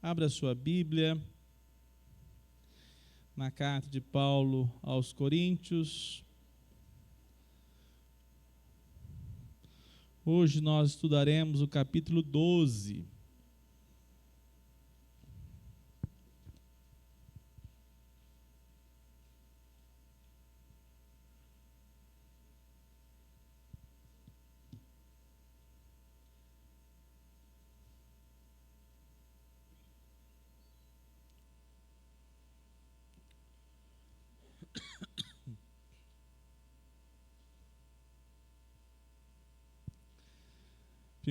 Abra sua Bíblia na carta de Paulo aos Coríntios. Hoje nós estudaremos o capítulo 12.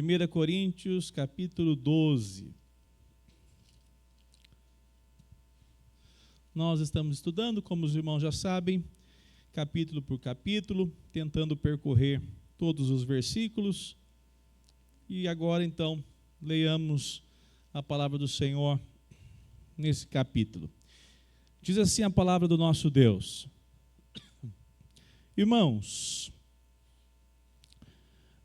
Primeira Coríntios, capítulo 12. Nós estamos estudando, como os irmãos já sabem, capítulo por capítulo, tentando percorrer todos os versículos. E agora, então, leiamos a palavra do Senhor nesse capítulo. Diz assim a palavra do nosso Deus: Irmãos,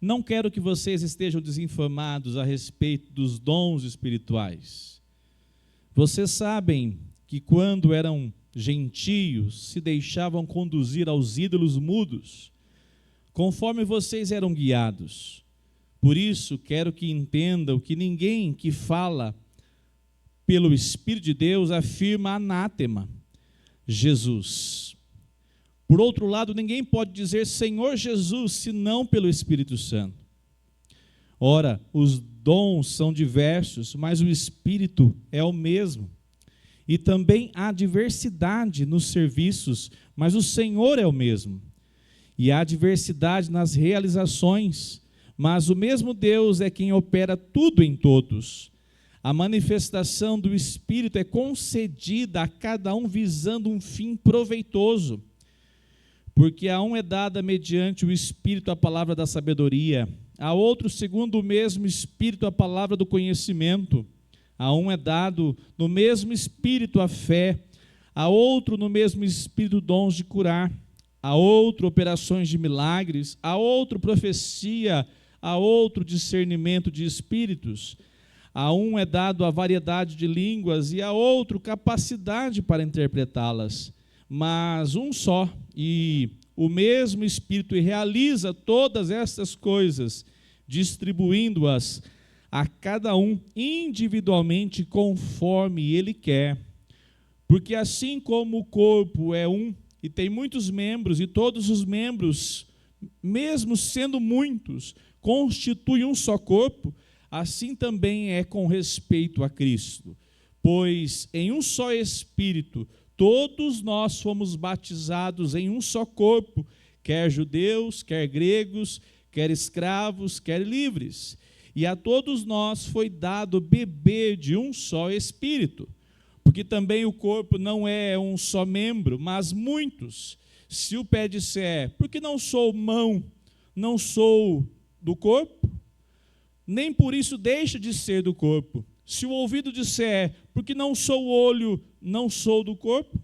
não quero que vocês estejam desinformados a respeito dos dons espirituais. Vocês sabem que quando eram gentios, se deixavam conduzir aos ídolos mudos, conforme vocês eram guiados. Por isso, quero que entendam que ninguém que fala pelo Espírito de Deus afirma anátema Jesus. Por outro lado, ninguém pode dizer Senhor Jesus, senão pelo Espírito Santo. Ora, os dons são diversos, mas o Espírito é o mesmo. E também há diversidade nos serviços, mas o Senhor é o mesmo. E há diversidade nas realizações, mas o mesmo Deus é quem opera tudo em todos. A manifestação do Espírito é concedida a cada um visando um fim proveitoso. Porque a um é dada mediante o Espírito a palavra da sabedoria, a outro segundo o mesmo Espírito a palavra do conhecimento, a um é dado no mesmo Espírito a fé, a outro no mesmo Espírito dons de curar, a outro operações de milagres, a outro profecia, a outro discernimento de espíritos, a um é dado a variedade de línguas e a outro capacidade para interpretá-las. Mas um só e o mesmo Espírito realiza todas estas coisas, distribuindo-as a cada um individualmente conforme ele quer. Porque assim como o corpo é um e tem muitos membros, e todos os membros, mesmo sendo muitos, constituem um só corpo, assim também é com respeito a Cristo. Pois em um só Espírito todos nós fomos batizados em um só corpo, quer judeus, quer gregos, quer escravos, quer livres. E a todos nós foi dado beber de um só Espírito. Porque também o corpo não é um só membro, mas muitos. Se o pé disser, porque não sou mão, não sou do corpo, nem por isso deixa de ser do corpo. Se o ouvido disser, porque não sou olho, não sou do corpo,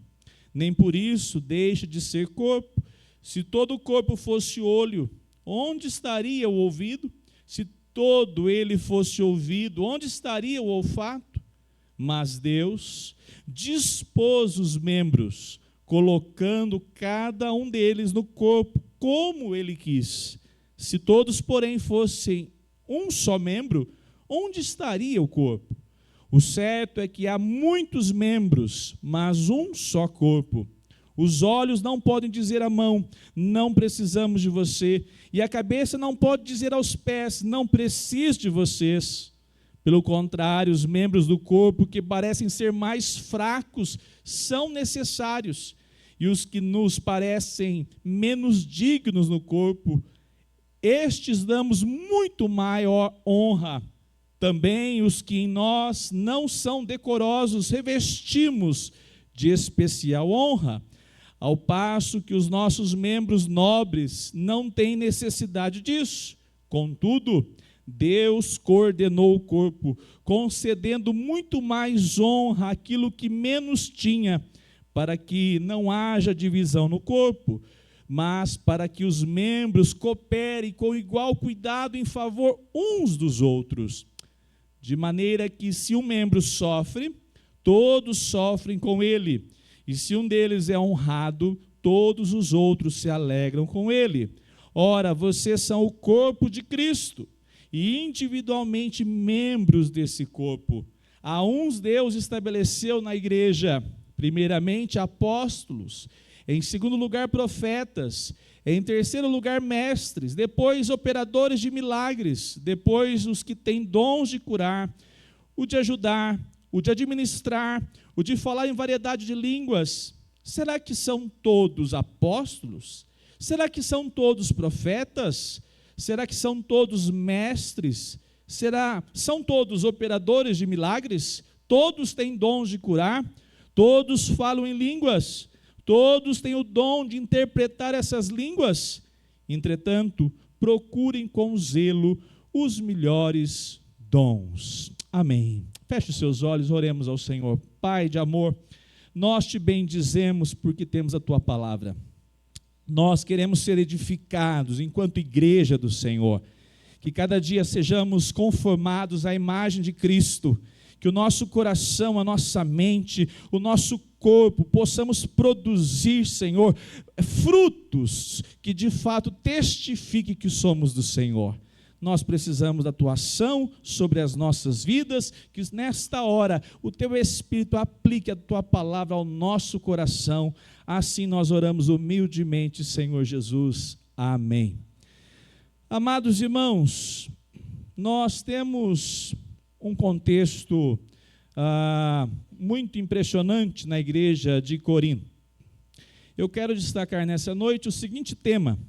nem por isso deixa de ser corpo. Se todo o corpo fosse olho, onde estaria o ouvido? Se todo ele fosse ouvido, onde estaria o olfato? Mas Deus dispôs os membros, colocando cada um deles no corpo, como ele quis. Se todos, porém, fossem um só membro, onde estaria o corpo? O certo é que há muitos membros, mas um só corpo. Os olhos não podem dizer à mão, não precisamos de você. E a cabeça não pode dizer aos pés, não preciso de vocês. Pelo contrário, os membros do corpo que parecem ser mais fracos são necessários. E os que nos parecem menos dignos no corpo, estes damos muito maior honra. Também os que em nós não são decorosos revestimos de especial honra, ao passo que os nossos membros nobres não têm necessidade disso. Contudo, Deus coordenou o corpo, concedendo muito mais honra àquilo que menos tinha, para que não haja divisão no corpo, mas para que os membros cooperem com igual cuidado em favor uns dos outros. de maneira que se um membro sofre, todos sofrem com ele, e se um deles é honrado, todos os outros se alegram com ele. Ora, vocês são o corpo de Cristo, e individualmente membros desse corpo. A uns Deus estabeleceu na igreja, primeiramente apóstolos, em segundo lugar profetas, em terceiro lugar mestres, depois operadores de milagres, depois os que têm dons de curar, o de ajudar, o de administrar, o de falar em variedade de línguas. Será que são todos apóstolos? Será que são todos profetas? Será que são todos mestres? São todos operadores de milagres? Todos têm dons de curar? Todos falam em línguas? Todos têm o dom de interpretar essas línguas? Entretanto, procurem com zelo os melhores dons. Amém. Feche os seus olhos, oremos ao Senhor. Pai de amor, nós te bendizemos porque temos a tua palavra. Nós queremos ser edificados enquanto igreja do Senhor, que cada dia sejamos conformados à imagem de Cristo, que o nosso coração, a nossa mente, o nosso corpo, possamos produzir, Senhor, frutos que de fato testifiquem que somos do Senhor. Nós precisamos da tua ação sobre as nossas vidas, que nesta hora o teu Espírito aplique a tua palavra ao nosso coração. Assim nós oramos humildemente, Senhor Jesus. Amém. Amados irmãos, nós temos um contexto muito impressionante na igreja de Corinto. Eu quero destacar nessa noite o seguinte tema: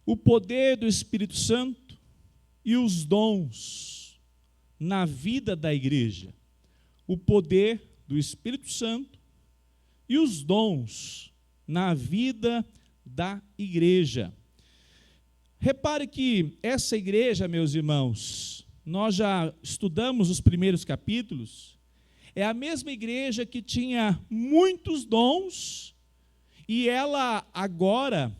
o poder do Espírito Santo e os dons na vida da igreja. O poder do Espírito Santo e os dons na vida da igreja. Repare que essa igreja, meus irmãos, nós já estudamos os primeiros capítulos, é a mesma igreja que tinha muitos dons, e ela agora,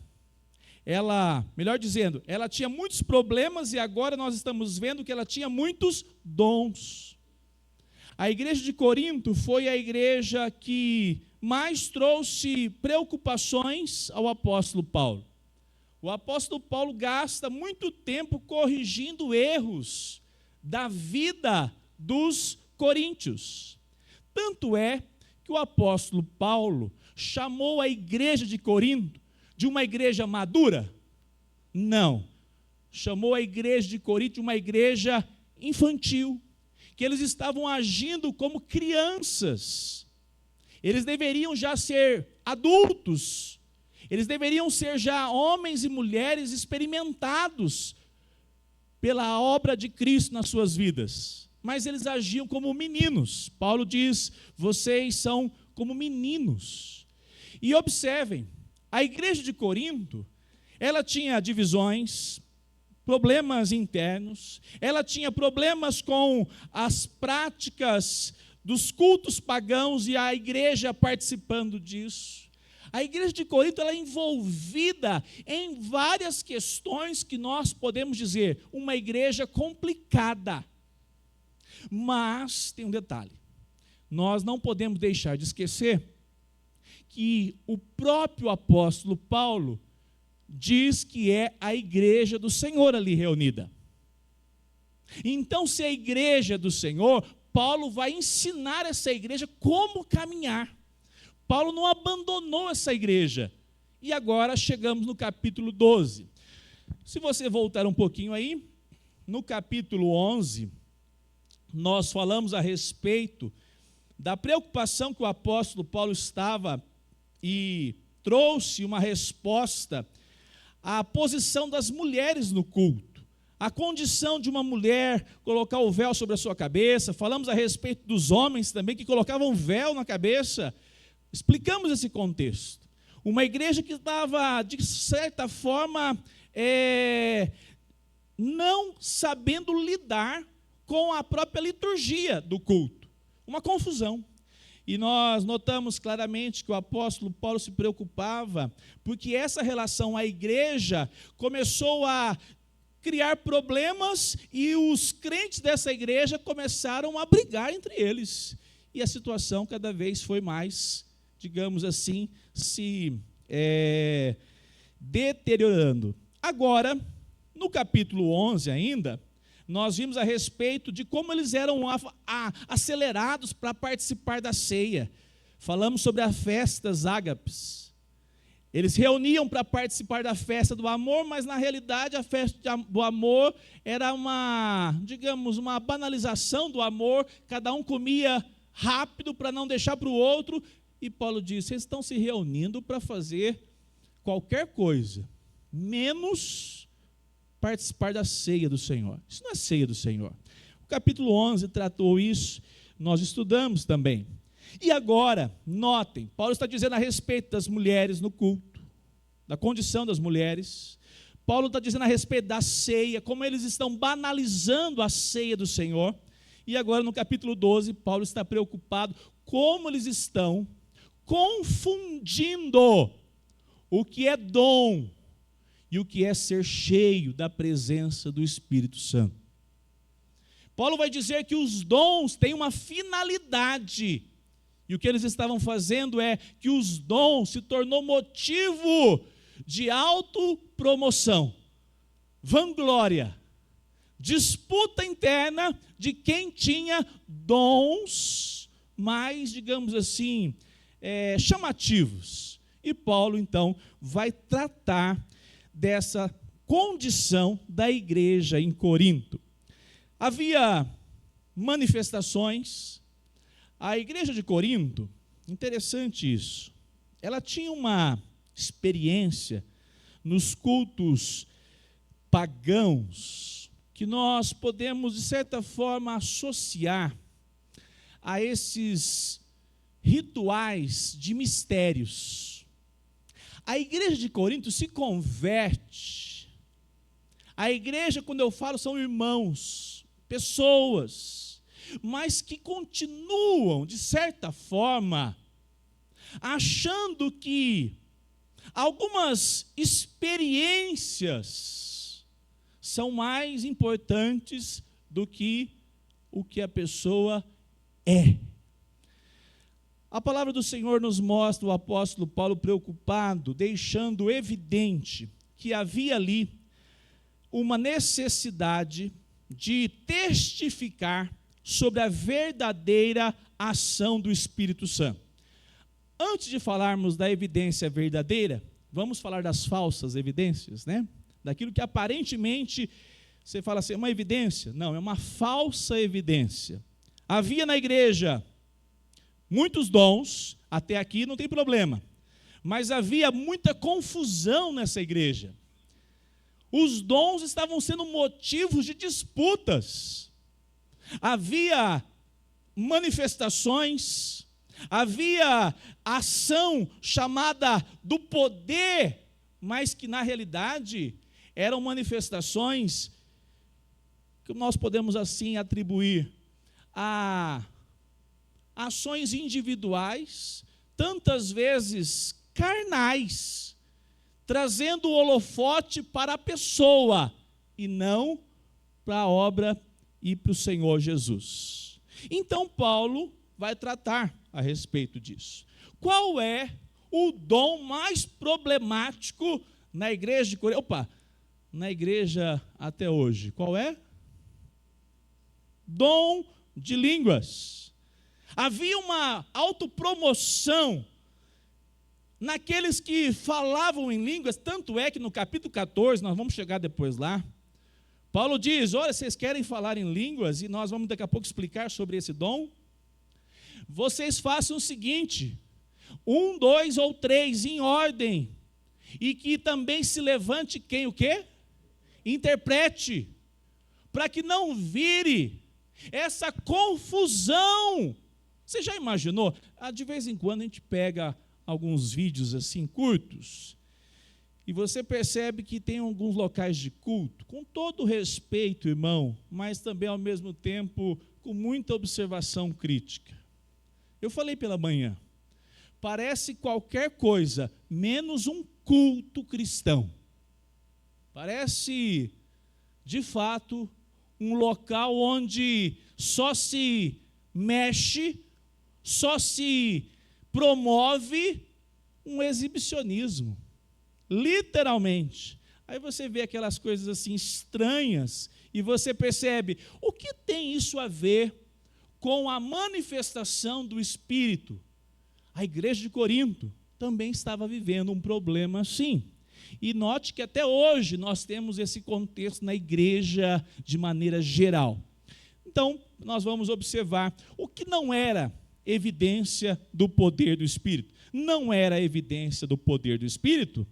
melhor dizendo, ela tinha muitos problemas, e agora nós estamos vendo que ela tinha muitos dons. A igreja de Corinto foi a igreja que mais trouxe preocupações ao apóstolo Paulo. O apóstolo Paulo gasta muito tempo corrigindo erros da vida dos coríntios. Tanto é que o apóstolo Paulo chamou a igreja de Corinto de uma igreja madura? Não. Chamou a igreja de Corinto de uma igreja infantil, que eles estavam agindo como crianças. Eles deveriam já ser adultos, eles deveriam ser já homens e mulheres experimentados pela obra de Cristo nas suas vidas, mas eles agiam como meninos. Paulo diz: vocês são como meninos. E observem, a igreja de Corinto, ela tinha divisões, problemas internos, ela tinha problemas com as práticas dos cultos pagãos e a igreja participando disso. A igreja de Corinto ela é envolvida em várias questões que nós podemos dizer uma igreja complicada. Mas tem um detalhe: nós não podemos deixar de esquecer que o próprio apóstolo Paulo diz que é a igreja do Senhor ali reunida. Então, se é a igreja do Senhor, Paulo vai ensinar essa igreja como caminhar. Paulo não abandonou essa igreja. E agora chegamos no capítulo 12. Se você voltar um pouquinho aí, no capítulo 11, nós falamos a respeito da preocupação que o apóstolo Paulo estava e trouxe uma resposta à posição das mulheres no culto, a condição de uma mulher colocar o véu sobre a sua cabeça. Falamos a respeito dos homens também que colocavam véu na cabeça. Explicamos esse contexto. Uma igreja que estava, de certa forma, não sabendo lidar com a própria liturgia do culto. Uma confusão. E nós notamos claramente que o apóstolo Paulo se preocupava, porque essa relação à igreja começou a criar problemas e os crentes dessa igreja começaram a brigar entre eles. E a situação cada vez foi mais, digamos assim, se deteriorando. Agora, no capítulo 11 ainda, nós vimos a respeito de como eles eram acelerados para participar da ceia. Falamos sobre a festa das ágapes. Eles reuniam para participar da festa do amor, mas na realidade a festa do amor era uma banalização do amor. Cada um comia rápido para não deixar para o outro. E Paulo diz: vocês estão se reunindo para fazer qualquer coisa, menos participar da ceia do Senhor. Isso não é ceia do Senhor. O capítulo 11 tratou isso, nós estudamos também. E agora, notem, Paulo está dizendo a respeito das mulheres no culto, da condição das mulheres. Paulo está dizendo a respeito da ceia, como eles estão banalizando a ceia do Senhor. E agora, no capítulo 12, Paulo está preocupado como eles estão confundindo o que é dom e o que é ser cheio da presença do Espírito Santo. Paulo vai dizer que os dons têm uma finalidade. E o que eles estavam fazendo é que os dons se tornou motivo de autopromoção, vanglória, disputa interna de quem tinha dons mais, digamos assim, chamativos. E Paulo, então, vai tratar dessa condição da igreja em Corinto. Havia manifestações. A igreja de Corinto, interessante isso, ela tinha uma experiência nos cultos pagãos que nós podemos, de certa forma, associar a esses rituais de mistérios. A igreja de Corinto se converte. A igreja, quando eu falo, são irmãos, pessoas, mas que continuam, de certa forma, achando que algumas experiências são mais importantes do que o que a pessoa é. A palavra do Senhor nos mostra o apóstolo Paulo preocupado, deixando evidente que havia ali uma necessidade de testificar sobre a verdadeira ação do Espírito Santo. Antes de falarmos da evidência verdadeira, vamos falar das falsas evidências, né? Daquilo que aparentemente você fala assim, é uma evidência. Não, é uma falsa evidência. Havia na igreja muitos dons, até aqui não tem problema, mas havia muita confusão nessa igreja. Os dons estavam sendo motivos de disputas. Havia manifestações, havia ação chamada do poder, mas que na realidade eram manifestações que nós podemos assim atribuir a ações individuais, tantas vezes carnais, trazendo o holofote para a pessoa e não para a obra e para o Senhor Jesus. Então Paulo vai tratar a respeito disso. Qual é o dom mais problemático na igreja de Corinto? Na igreja até hoje, qual é? Dom de línguas. Havia uma autopromoção naqueles que falavam em línguas, tanto é que no capítulo 14, nós vamos chegar depois lá, Paulo diz, olha, vocês querem falar em línguas, e nós vamos daqui a pouco explicar sobre esse dom? Vocês façam o seguinte, 1, 2 ou 3 em ordem, e que também se levante quem o quê? Interprete, para que não vire essa confusão. Você já imaginou? De vez em quando a gente pega alguns vídeos assim curtos, e você percebe que tem alguns locais de culto, com todo respeito, irmão, mas também ao mesmo tempo com muita observação crítica. Eu falei pela manhã, parece qualquer coisa, menos um culto cristão. Parece de fato, um local onde só se mexe, só se promove um exibicionismo, literalmente. Aí você vê aquelas coisas assim estranhas e você percebe, o que tem isso a ver com a manifestação do Espírito? A igreja de Corinto também estava vivendo um problema assim. E note que até hoje nós temos esse contexto na igreja de maneira geral. Então, nós vamos observar o que não era evidência do poder do Espírito. Não era evidência do poder do Espírito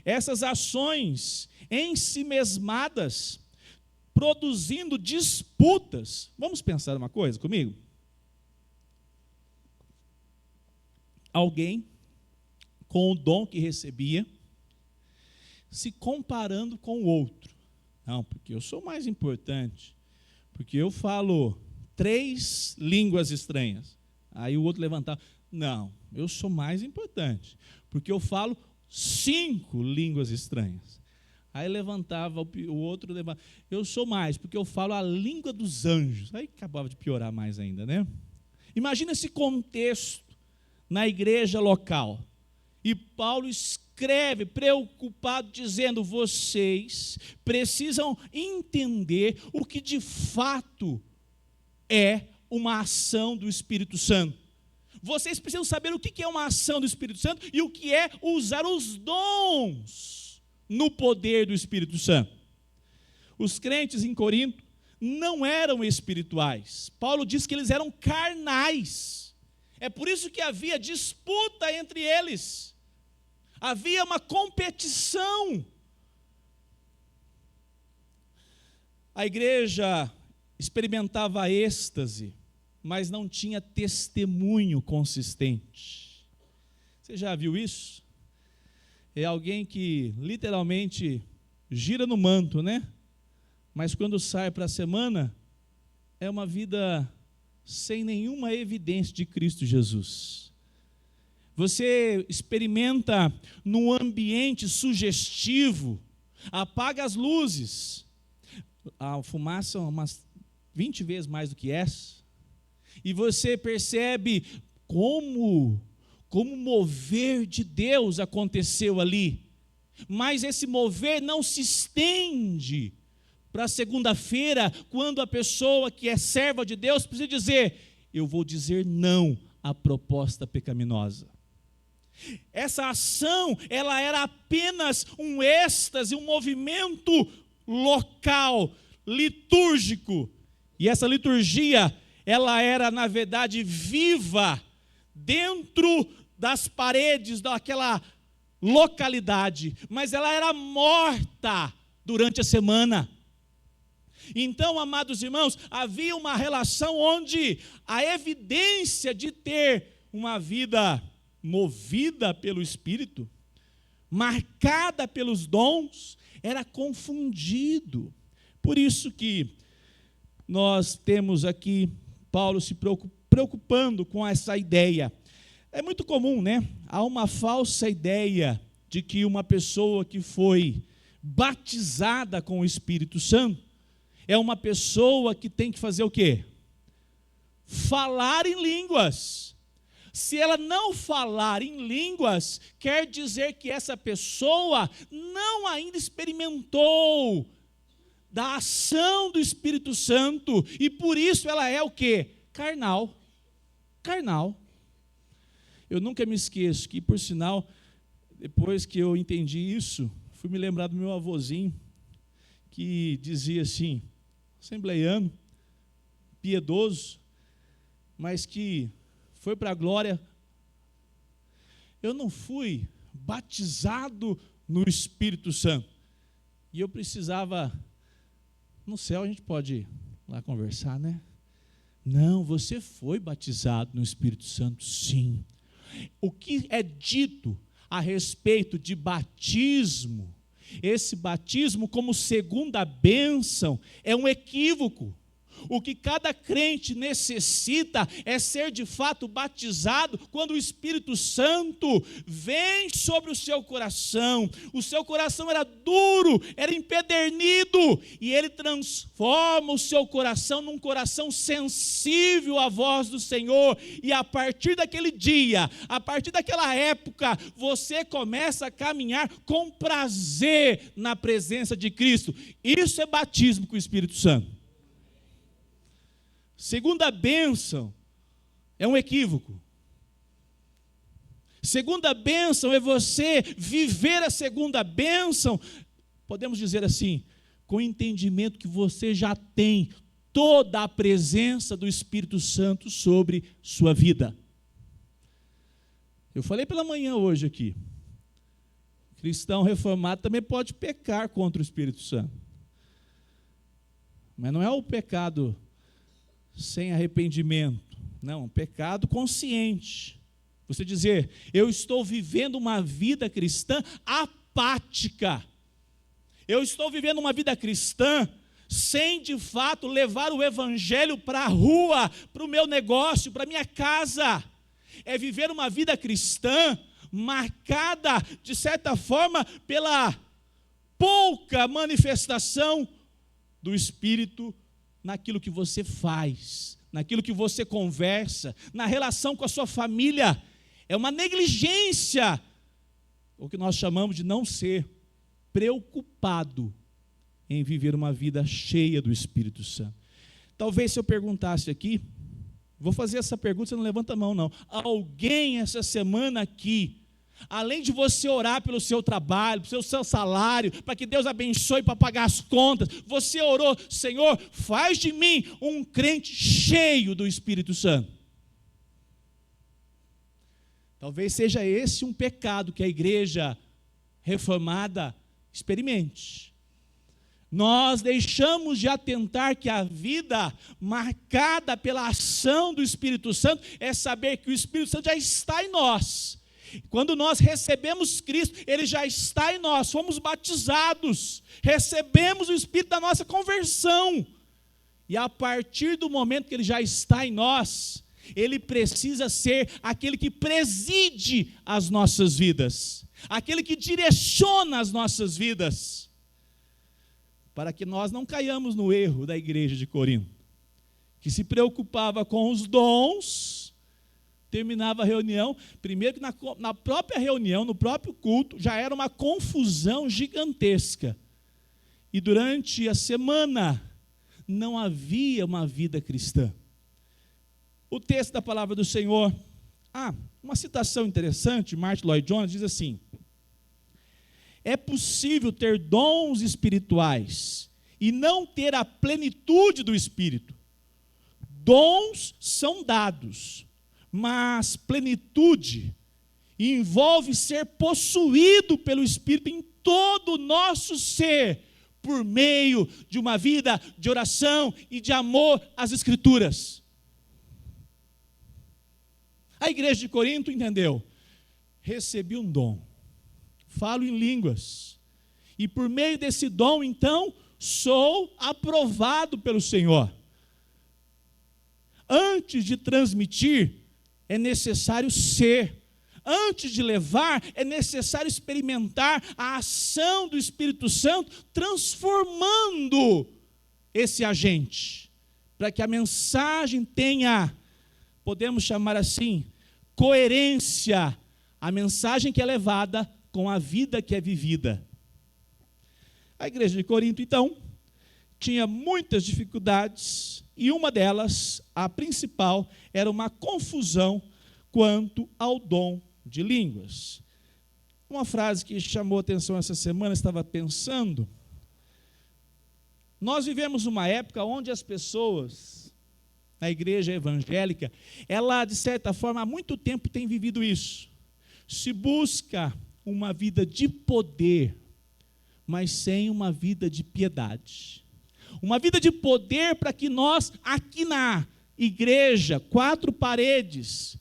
essas ações ensimesmadas, produzindo disputas. Vamos pensar uma coisa comigo? Alguém com o dom que recebia, se comparando com o outro. Não, porque eu sou mais importante, porque eu falo 3 línguas estranhas. Aí o outro levantava, não, eu sou mais importante, porque eu falo 5 línguas estranhas. Aí levantava, o outro levantava, eu sou mais, porque eu falo a língua dos anjos. Aí acabava de piorar mais ainda, né? Imagina esse contexto na igreja local. E Paulo escreve, preocupado, dizendo, vocês precisam entender o que de fato é uma ação do Espírito Santo. Vocês precisam saber o que é uma ação do Espírito Santo e o que é usar os dons no poder do Espírito Santo. Os crentes em Corinto não eram espirituais. Paulo diz que eles eram carnais. É por isso que havia disputa entre eles. Havia uma competição. A igreja experimentava êxtase, mas não tinha testemunho consistente. Você já viu isso? É alguém que literalmente gira no manto, né? Mas quando sai para a semana, é uma vida sem nenhuma evidência de Cristo Jesus. Você experimenta num ambiente sugestivo, apaga as luzes, a fumaça umas 20 vezes mais do que essa, e você percebe como mover de Deus aconteceu ali, mas esse mover não se estende para segunda-feira, quando a pessoa que é serva de Deus precisa dizer, eu vou dizer não à proposta pecaminosa. Essa ação, ela era apenas um êxtase, um movimento local, litúrgico. E essa liturgia, ela era, na verdade, viva dentro das paredes daquela localidade, mas ela era morta durante a semana. Então, amados irmãos, havia uma relação onde a evidência de ter uma vida movida pelo Espírito, marcada pelos dons, era confundido. Por isso que nós temos aqui Paulo se preocupando com essa ideia. É muito comum, né? Há uma falsa ideia de que uma pessoa que foi batizada com o Espírito Santo é uma pessoa que tem que fazer o quê? Falar em línguas. Se ela não falar em línguas, quer dizer que essa pessoa não ainda experimentou da ação do Espírito Santo, e por isso ela é o quê? Carnal. Carnal. Eu nunca me esqueço que, por sinal, depois que eu entendi isso, fui me lembrar do meu avôzinho, que dizia assim, assembleiano, piedoso, mas que foi para a glória. Eu não fui batizado no Espírito Santo. E eu precisava, no céu a gente pode ir lá conversar, né? Não, você foi batizado no Espírito Santo, sim. O que é dito a respeito de batismo, esse batismo como segunda bênção, é um equívoco. O que cada crente necessita é ser de fato batizado quando o Espírito Santo vem sobre o seu coração. O seu coração era duro, era empedernido, e ele transforma o seu coração num coração sensível à voz do Senhor. E a partir daquele dia, a partir daquela época, você começa a caminhar com prazer na presença de Cristo. Isso é batismo com o Espírito Santo. Segunda bênção é um equívoco. Segunda bênção é você viver a segunda bênção, podemos dizer assim, com o entendimento que você já tem toda a presença do Espírito Santo sobre sua vida. Eu falei pela manhã hoje aqui, cristão reformado também pode pecar contra o Espírito Santo. Mas não é o pecado sem arrependimento, não, um pecado consciente. Você dizer, eu estou vivendo uma vida cristã apática, eu estou vivendo uma vida cristã sem de fato levar o evangelho para a rua, para o meu negócio, para a minha casa. É viver uma vida cristã marcada, de certa forma, pela pouca manifestação do Espírito naquilo que você faz, naquilo que você conversa, na relação com a sua família. É uma negligência, o que nós chamamos de não ser preocupado em viver uma vida cheia do Espírito Santo. Talvez se eu perguntasse aqui, vou fazer essa pergunta, você não levanta a mão não. Alguém essa semana aqui, além de você orar pelo seu trabalho, pelo seu salário, para que Deus abençoe para pagar as contas, você orou, Senhor, faz de mim um crente cheio do Espírito Santo. Talvez seja esse um pecado que a igreja reformada experimente. Nós deixamos de atentar que a vida marcada pela ação do Espírito Santo é saber que o Espírito Santo já está em nós. Quando nós recebemos Cristo, Ele já está em nós, fomos batizados, recebemos o Espírito da nossa conversão. E a partir do momento que Ele já está em nós, Ele precisa ser aquele que preside as nossas vidas, aquele que direciona as nossas vidas, para que nós não caiamos no erro da igreja de Corinto, que se preocupava com os dons. Terminava a reunião, primeiro que na própria reunião, no próprio culto, já era uma confusão gigantesca. E durante a semana, não havia uma vida cristã. O texto da palavra do Senhor, uma citação interessante, Martin Lloyd Jones diz assim: é possível ter dons espirituais e não ter a plenitude do Espírito. Dons são dados, mas plenitude envolve ser possuído pelo Espírito em todo o nosso ser, por meio de uma vida de oração e de amor às Escrituras. A igreja de Corinto entendeu, recebi um dom, falo em línguas, e por meio desse dom, então, sou aprovado pelo Senhor. Antes de transmitir, é necessário ser. Antes de levar, é necessário experimentar a ação do Espírito Santo, transformando esse agente, para que a mensagem tenha, podemos chamar assim, coerência, a mensagem que é levada com a vida que é vivida. A igreja de Corinto, então, tinha muitas dificuldades, e uma delas, a principal, era uma confusão quanto ao dom de línguas. Uma frase que chamou a atenção essa semana, estava pensando, nós vivemos uma época onde as pessoas, na igreja evangélica, ela, de certa forma, há muito tempo tem vivido isso. Se busca uma vida de poder, mas sem uma vida de piedade. Uma vida de poder para que nós, aqui na igreja, 4 paredes,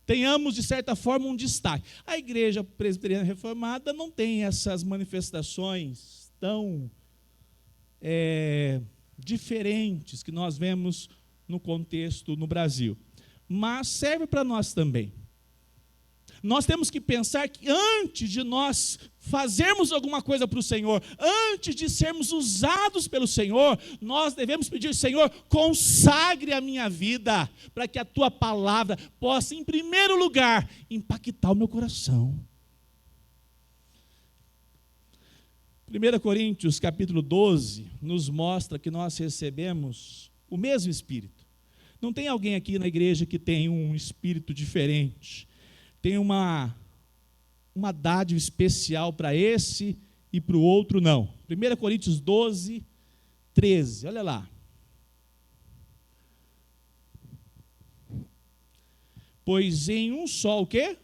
tenhamos, de certa forma, um destaque. A igreja presbiteriana reformada não tem essas manifestações tão diferentes que nós vemos no contexto no Brasil, mas serve para nós também. Nós temos que pensar que antes de nós fazermos alguma coisa para o Senhor, antes de sermos usados pelo Senhor, nós devemos pedir: Senhor, consagre a minha vida, para que a tua palavra possa, em primeiro lugar, impactar o meu coração. 1 Coríntios capítulo 12 nos mostra que nós recebemos o mesmo Espírito. Não tem alguém aqui na igreja que tem um espírito diferente, tem uma dádiva especial para esse e para o outro, não. 1 Coríntios 12, 13, olha lá. Pois em um só, o quê?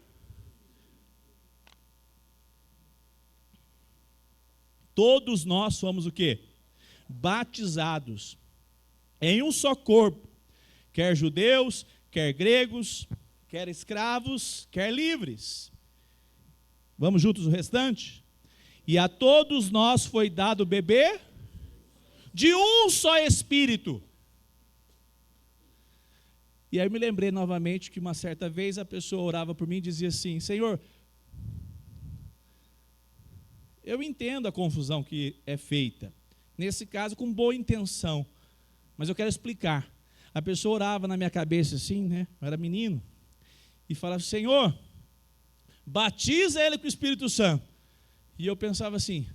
Todos nós somos o quê? Batizados em um só corpo, quer judeus, quer gregos, quer escravos, quer livres. Vamos juntos o restante? E a todos nós foi dado beber de um só Espírito. E aí eu me lembrei novamente que uma certa vez a pessoa orava por mim e dizia assim: Senhor, eu entendo a confusão que é feita, nesse caso com boa intenção, mas eu quero explicar. A pessoa orava na minha cabeça assim, né? Eu era menino, e falava: Senhor, batiza ele com o Espírito Santo. E eu pensava assim: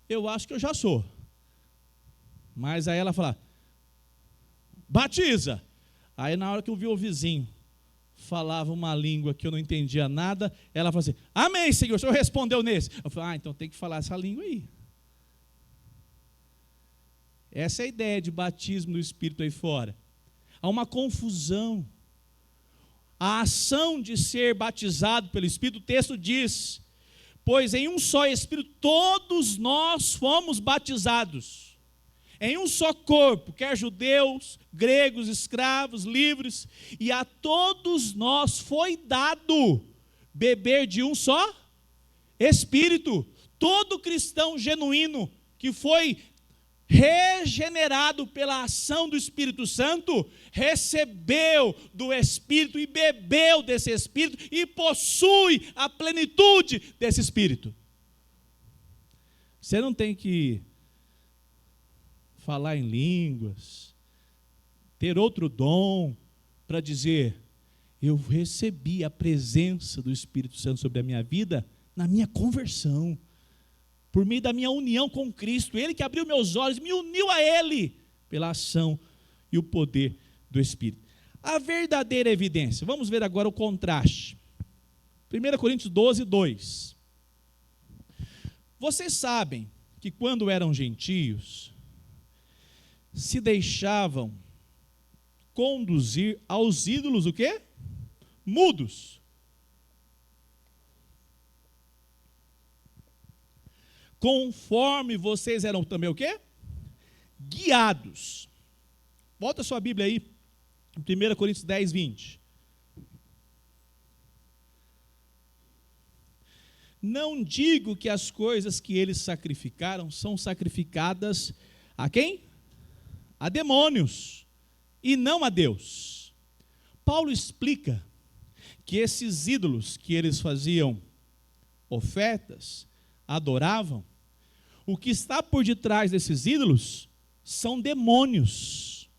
eu acho que eu já sou. Mas aí ela falava: batiza. Aí na hora que eu vi o vizinho falava uma língua que eu não entendia nada, ela falou assim: amém, Senhor, o Senhor respondeu nesse. Eu falei: então tem que falar essa língua aí. Essa é a ideia de batismo do Espírito aí fora. Há uma confusão. A ação de ser batizado pelo Espírito, o texto diz: pois em um só Espírito todos nós fomos batizados, em um só corpo, quer judeus, gregos, escravos, livres, e a todos nós foi dado beber de um só Espírito. Todo cristão genuíno que foi regenerado pela ação do Espírito Santo, recebeu do Espírito e bebeu desse Espírito e possui a plenitude desse Espírito. Você não tem que falar em línguas, ter outro dom para dizer: eu recebi a presença do Espírito Santo sobre a minha vida na minha conversão, por meio da minha união com Cristo. Ele que abriu meus olhos, me uniu a Ele, pela ação e o poder do Espírito. A verdadeira evidência, vamos ver agora o contraste. 1 Coríntios 12, 2. Vocês sabem que quando eram gentios, se deixavam conduzir aos ídolos o quê? Mudos. Conforme vocês eram também o quê? Guiados. Volta a sua Bíblia aí, em 1 Coríntios 10, 20. Não digo que as coisas que eles sacrificaram são sacrificadas a quem? A demônios, e não a Deus. Paulo explica que esses ídolos que eles faziam ofertas, adoravam, o que está por detrás desses ídolos são demônios.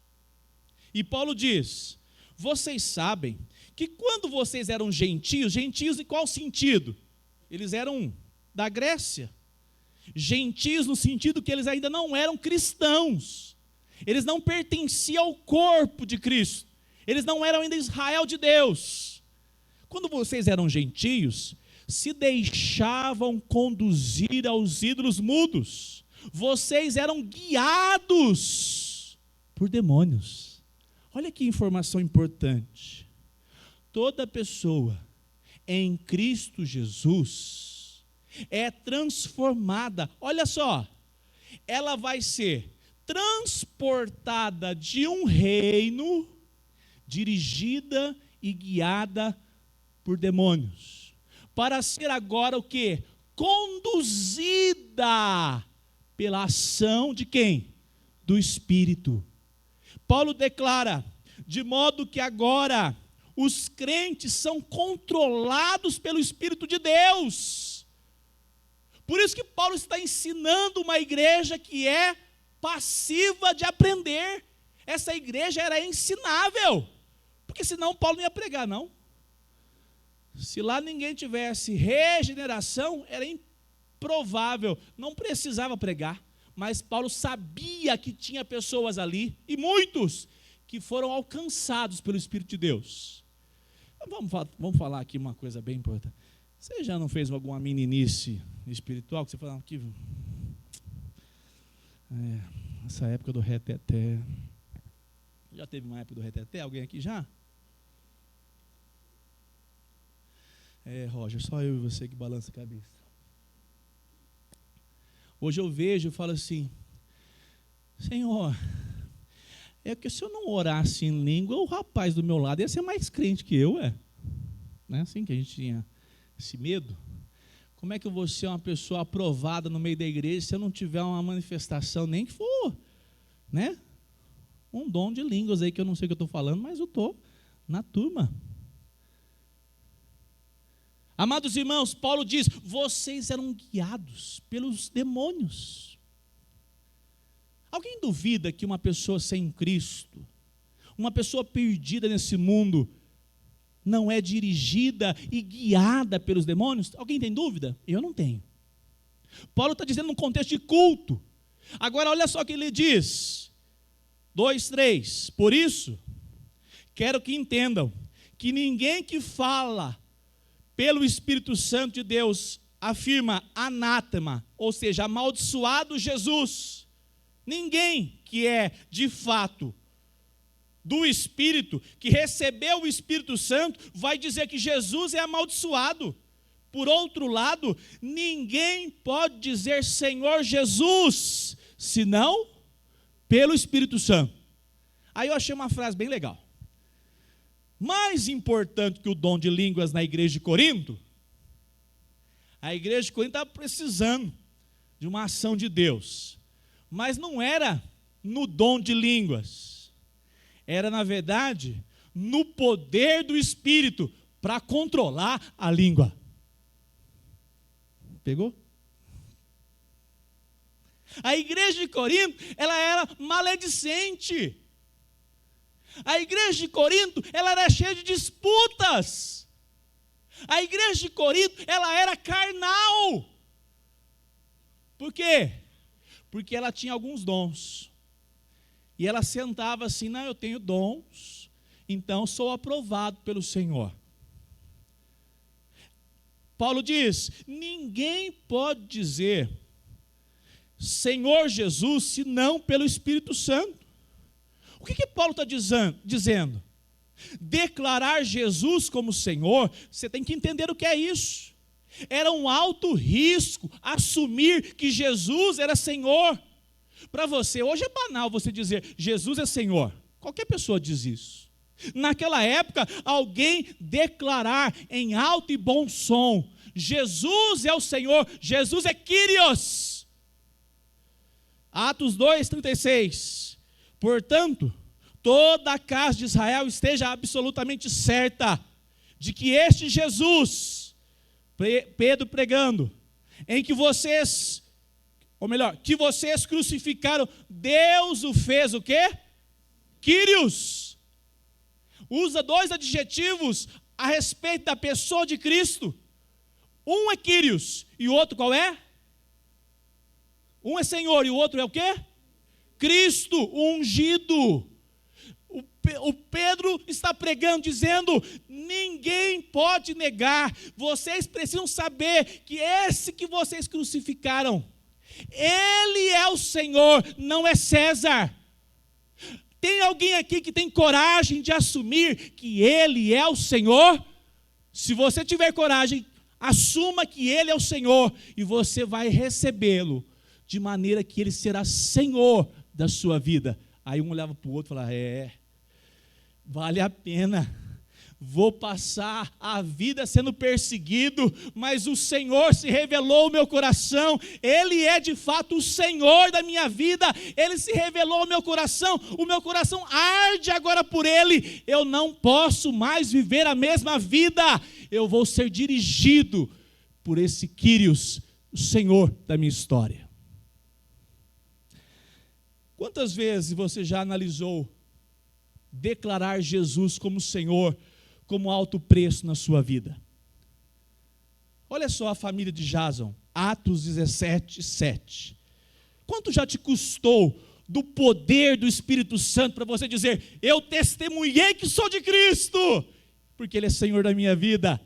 E Paulo diz: vocês sabem que quando vocês eram gentios, gentios em qual sentido? Eles eram da Grécia, gentios no sentido que eles ainda não eram cristãos, eles não pertenciam ao corpo de Cristo, eles não eram ainda Israel de Deus. Quando vocês eram gentios, se deixavam conduzir aos ídolos mudos, vocês eram guiados por demônios. Olha que informação importante. Toda pessoa em Cristo Jesus é transformada. Olha só, ela vai ser transportada de um reino, dirigida e guiada por demônios, para ser agora o quê? Conduzida pela ação de quem? do Espírito. Paulo declara, de modo que agora os crentes são controlados pelo Espírito de Deus. Por isso que Paulo está ensinando uma igreja que é passiva de aprender. Essa igreja era ensinável, porque senão Paulo não ia pregar, não. Se lá ninguém tivesse regeneração, era improvável, não precisava pregar. Mas Paulo sabia que tinha pessoas ali, e muitos, que foram alcançados pelo Espírito de Deus. Vamos falar aqui uma coisa bem importante. Você já não fez alguma meninice espiritual, que você fala, essa época do reteté. Já teve uma época do reteté? Alguém aqui já? Roger, só eu e você que balança a cabeça. Hoje eu vejo e falo assim, Senhor, é que se eu não orasse em língua, o rapaz do meu lado ia ser mais crente que eu, Não é assim que a gente tinha esse medo? Como é que eu vou ser uma pessoa aprovada no meio da igreja se eu não tiver uma manifestação, nem que for, um dom de línguas aí que eu não sei o que eu estou falando, mas eu estou na turma. Amados irmãos, Paulo diz, vocês eram guiados pelos demônios. Alguém duvida que uma pessoa sem Cristo, uma pessoa perdida nesse mundo, não é dirigida e guiada pelos demônios? Alguém tem dúvida? Eu não tenho. Paulo está dizendo num contexto de culto. Agora olha só o que ele diz, 2:3, por isso, quero que entendam, que ninguém que fala pelo Espírito Santo de Deus afirma anátema, ou seja, amaldiçoado Jesus. Ninguém que é de fato do Espírito, que recebeu o Espírito Santo, vai dizer que Jesus é amaldiçoado. Por outro lado, ninguém pode dizer Senhor Jesus, senão pelo Espírito Santo. Aí eu achei uma frase bem legal. Mais importante que o dom de línguas na igreja de Corinto, a igreja de Corinto estava precisando de uma ação de Deus, mas não era no dom de línguas, era na verdade no poder do Espírito para controlar a língua. Pegou? A igreja de Corinto, ela era maledicente. A igreja de Corinto, ela era cheia de disputas. A igreja de Corinto, ela era carnal. Por quê? Porque ela tinha alguns dons. E ela sentava assim, não, eu tenho dons, então sou aprovado pelo Senhor. Paulo diz, ninguém pode dizer Senhor Jesus, senão pelo Espírito Santo. O que Paulo está dizendo? Declarar Jesus como Senhor, você tem que entender o que é isso. Era um alto risco assumir que Jesus era Senhor. Para você, hoje é banal você dizer Jesus é Senhor. Qualquer pessoa diz isso. Naquela época, alguém declarar em alto e bom som, Jesus é o Senhor, Jesus é Kyrios. Atos 2:36. Portanto, toda a casa de Israel esteja absolutamente certa de que este Jesus, Pedro pregando, em que vocês, ou melhor, que vocês crucificaram, Deus o fez o quê? Kyrios. Usa dois adjetivos a respeito da pessoa de Cristo. Um é Kyrios e o outro qual é? Um é Senhor e o outro é o quê? Cristo, o ungido. O Pedro está pregando, dizendo, ninguém pode negar, vocês precisam saber que esse que vocês crucificaram, ele é o Senhor, não é César. Tem alguém aqui que tem coragem de assumir que ele é o Senhor? Se você tiver coragem, assuma que ele é o Senhor e você vai recebê-lo de maneira que ele será Senhor da sua vida. Aí um olhava para o outro e falava, vale a pena, vou passar a vida sendo perseguido, mas o Senhor se revelou ao meu coração, Ele é de fato o Senhor da minha vida, Ele se revelou ao meu coração, o meu coração arde agora por Ele, eu não posso mais viver a mesma vida, eu vou ser dirigido por esse Quírios, o Senhor da minha história. Quantas vezes você já analisou declarar Jesus como Senhor, como alto preço na sua vida? Olha só a família de Jason, Atos 17, 7. Quanto já te custou do poder do Espírito Santo para você dizer, eu testemunhei que sou de Cristo, porque Ele é Senhor da minha vida?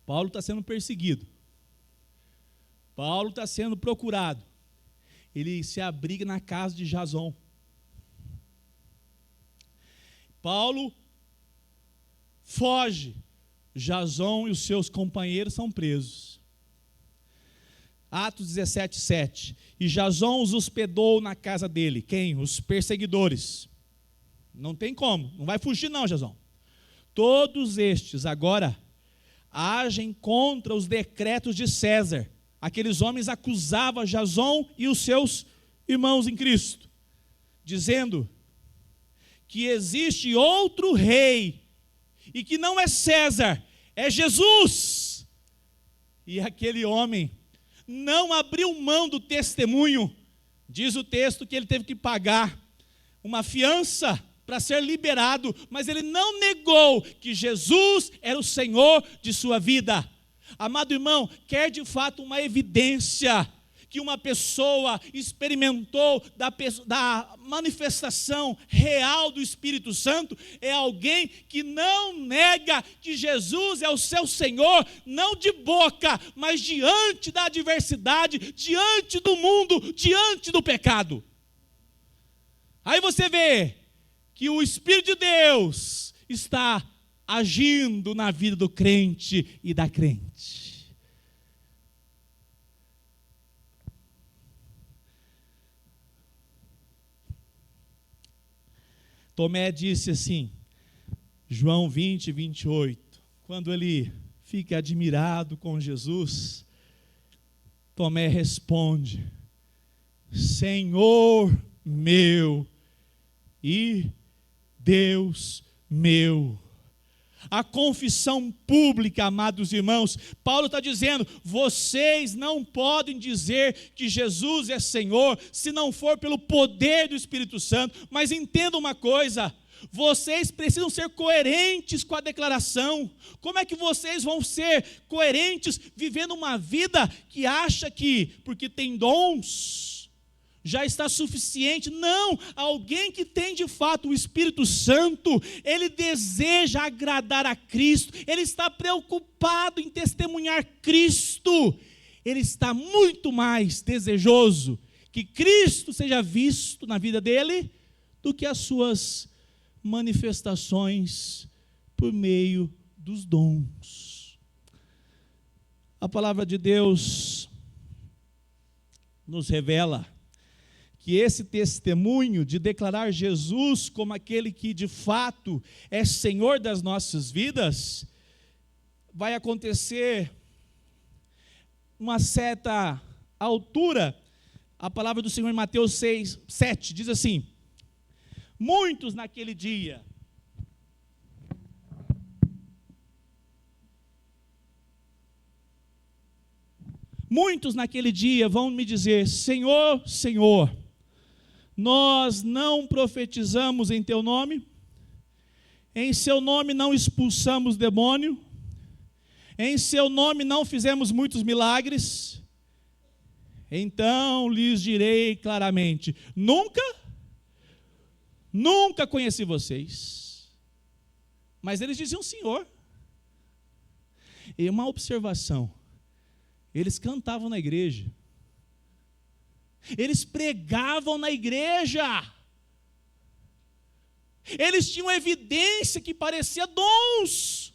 Paulo está sendo perseguido, Paulo está sendo procurado, ele se abriga na casa de Jason. Paulo foge, Jason e os seus companheiros são presos. Atos 17, 7. E Jason os hospedou na casa dele. Quem? Os perseguidores. Não tem como, não vai fugir não, Jason. Todos estes agora agem contra os decretos de César. Aqueles homens acusavam Jason e os seus irmãos em Cristo, dizendo que existe outro rei, e que não é César, é Jesus. E aquele homem não abriu mão do testemunho. Diz o texto que ele teve que pagar uma fiança para ser liberado, mas ele não negou que Jesus era o Senhor de sua vida. Amado irmão, quer de fato uma evidência que uma pessoa experimentou da manifestação real do Espírito Santo? É alguém que não nega que Jesus é o seu Senhor, não de boca, mas diante da adversidade, diante do mundo, diante do pecado. Aí você vê que o Espírito de Deus está agindo na vida do crente e da crente. Tomé disse assim, João 20, 28, quando ele fica admirado com Jesus, Tomé responde, Senhor meu e Deus meu. A confissão pública, amados irmãos, Paulo está dizendo, vocês não podem dizer que Jesus é Senhor, se não for pelo poder do Espírito Santo, mas entenda uma coisa, vocês precisam ser coerentes com a declaração. Como é que vocês vão ser coerentes vivendo uma vida que acha que, porque tem dons, já está suficiente? Não, alguém que tem de fato o Espírito Santo, ele deseja agradar a Cristo, ele está preocupado em testemunhar Cristo, ele está muito mais desejoso que Cristo seja visto na vida dele, do que as suas manifestações por meio dos dons. A palavra de Deus nos revela que esse testemunho de declarar Jesus como aquele que de fato é Senhor das nossas vidas, vai acontecer uma certa altura. A palavra do Senhor em Mateus 6, 7 diz assim, muitos naquele dia vão me dizer, Senhor, Senhor, nós não profetizamos em teu nome, em seu nome não expulsamos demônio, em seu nome não fizemos muitos milagres. Então lhes direi claramente, nunca conheci vocês. Mas eles diziam Senhor. E uma observação, eles cantavam na igreja, eles pregavam na igreja, eles tinham evidência que parecia dons,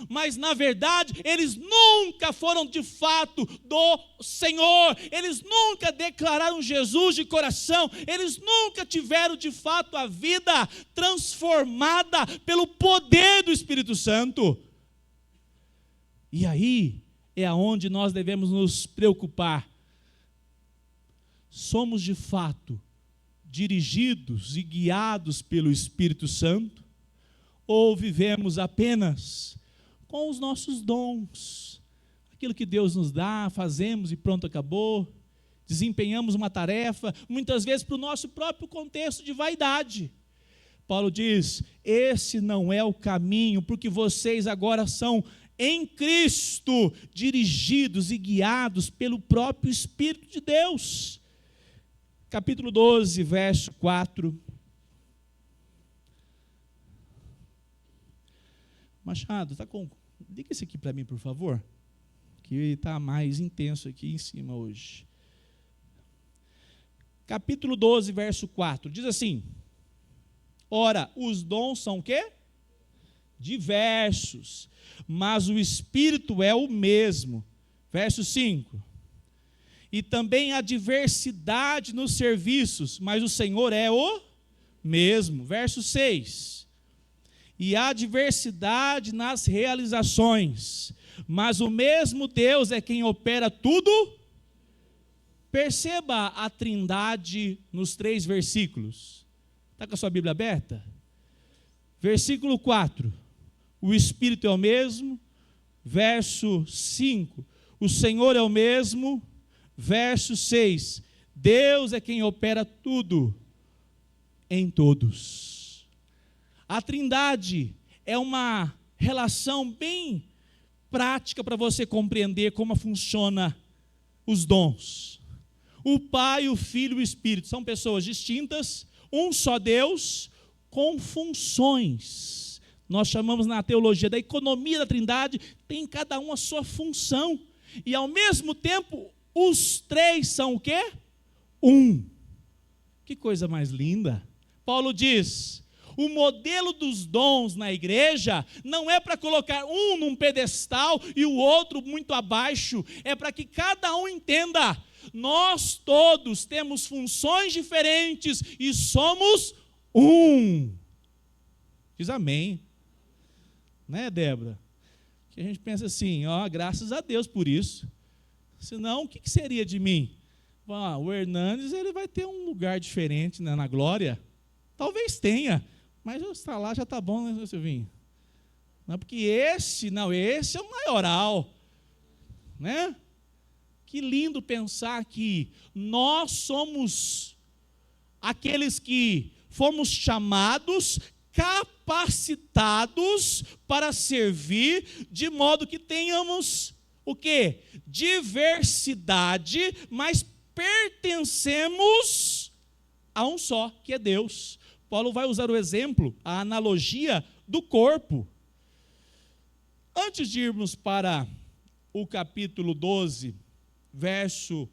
mas na verdade eles nunca foram de fato do Senhor, eles nunca declararam Jesus de coração, eles nunca tiveram de fato a vida transformada pelo poder do Espírito Santo. E aí é aonde nós devemos nos preocupar. Somos de fato dirigidos e guiados pelo Espírito Santo? Ou vivemos apenas com os nossos dons? Aquilo que Deus nos dá, fazemos e pronto, acabou. Desempenhamos uma tarefa, muitas vezes para o nosso próprio contexto de vaidade. Paulo diz, esse não é o caminho, porque vocês agora são em Cristo, dirigidos e guiados pelo próprio Espírito de Deus. Capítulo 12, verso 4. Machado, liga esse aqui para mim, por favor, que está mais intenso aqui em cima hoje. Capítulo 12, verso 4, diz assim, ora, os dons são o quê? Diversos, mas o Espírito é o mesmo. Verso 5, e também há diversidade nos serviços, mas o Senhor é o mesmo. Verso 6, e há diversidade nas realizações, mas o mesmo Deus é quem opera tudo. Perceba a trindade nos 3 versículos. Está com a sua Bíblia aberta? Versículo 4, o Espírito é o mesmo. Verso 5, o Senhor é o mesmo. Verso 6, Deus é quem opera tudo em todos. A trindade é uma relação bem prática para você compreender como funciona os dons. O Pai, o Filho e o Espírito são pessoas distintas, um só Deus, com funções. Nós chamamos na teologia da economia da trindade, tem cada um a sua função. E ao mesmo tempo, os 3 são o quê? Um. Que coisa mais linda. Paulo diz, o modelo dos dons na igreja não é para colocar um num pedestal e o outro muito abaixo, é para que cada um entenda, nós todos temos funções diferentes e somos um. Diz amém. Né, Débora? Que a gente pensa assim, graças a Deus por isso. Senão, o que seria de mim? O Hernandes ele vai ter um lugar diferente, né, na glória. Talvez tenha, mas eu estar lá já está bom, né, Silvinho? Não, porque esse é o maioral. Né? Que lindo pensar que nós somos aqueles que fomos chamados, capacitados para servir, de modo que tenhamos o quê? Diversidade, mas pertencemos a um só, que é Deus. Paulo vai usar o exemplo, a analogia do corpo. Antes de irmos para o capítulo 12, verso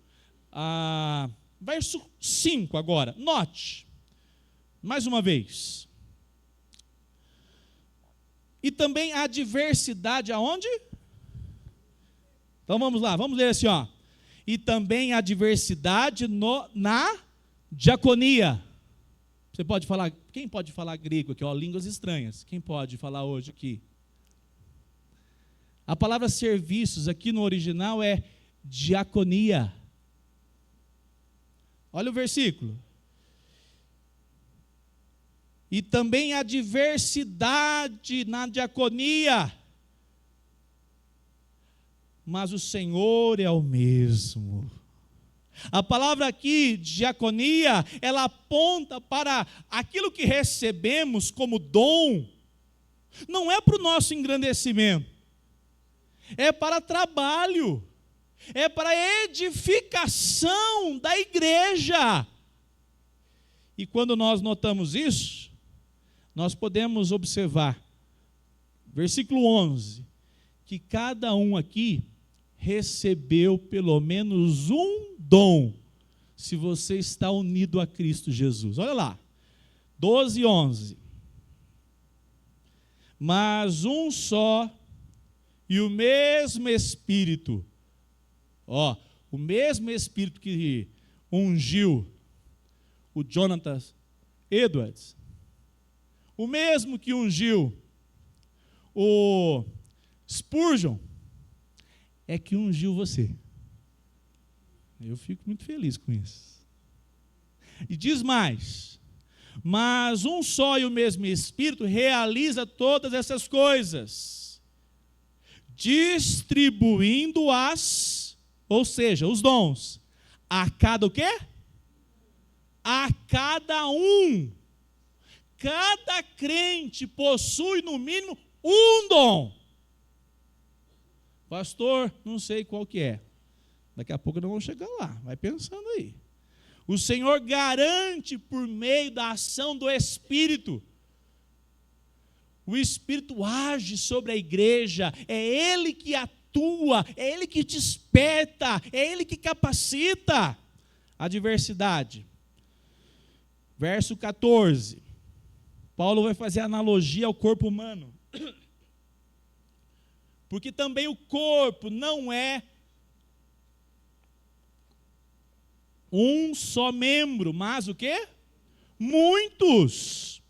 5 agora, note, mais uma vez. E também há diversidade aonde? Então vamos lá, vamos ler assim, E também há diversidade na diaconia. Você pode falar, quem pode falar grego aqui, línguas estranhas? Quem pode falar hoje aqui? A palavra serviços aqui no original é diaconia. Olha o versículo. E também há diversidade na diaconia, mas o Senhor é o mesmo. A palavra aqui, diaconia, ela aponta para aquilo que recebemos como dom, não é para o nosso engrandecimento, é para trabalho, é para edificação da igreja. E quando nós notamos isso, nós podemos observar, versículo 11, que cada um aqui recebeu pelo menos um dom, se você está unido a Cristo Jesus. Olha lá, 12, 11. Mas um só E o mesmo Espírito, o mesmo Espírito que ungiu o Jonathan Edwards, o mesmo que ungiu o Spurgeon, é que ungiu você. Eu fico muito feliz com isso. E diz mais: mas um só e o mesmo Espírito realiza todas essas coisas, distribuindo-as, ou seja, os dons, a cada o quê? A cada um. Cada crente possui no mínimo um dom. Pastor, não sei qual que é. Daqui a pouco nós vamos chegar lá, vai pensando aí. O Senhor garante por meio da ação do Espírito. O Espírito age sobre a igreja, é Ele que atua, é Ele que desperta, é Ele que capacita. A diversidade. Verso 14. Paulo vai fazer analogia ao corpo humano. Porque também o corpo não é um só membro, mas o quê? Muitos.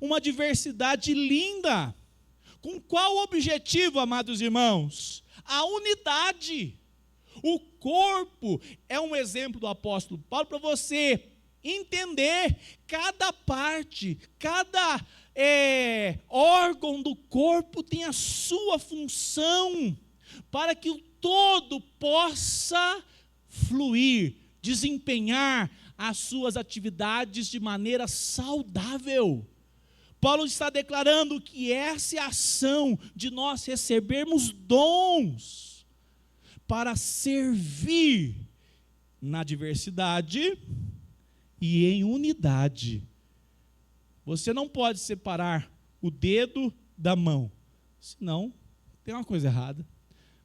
Uma diversidade linda. Com qual objetivo, amados irmãos? A unidade. O corpo é um exemplo do apóstolo Paulo para você entender cada parte, cada órgão do corpo tem a sua função para que o todo possa fluir, desempenhar as suas atividades de maneira saudável. Paulo está declarando que essa é a ação de nós recebermos dons para servir na diversidade e em unidade. Você não pode separar o dedo da mão, senão tem uma coisa errada.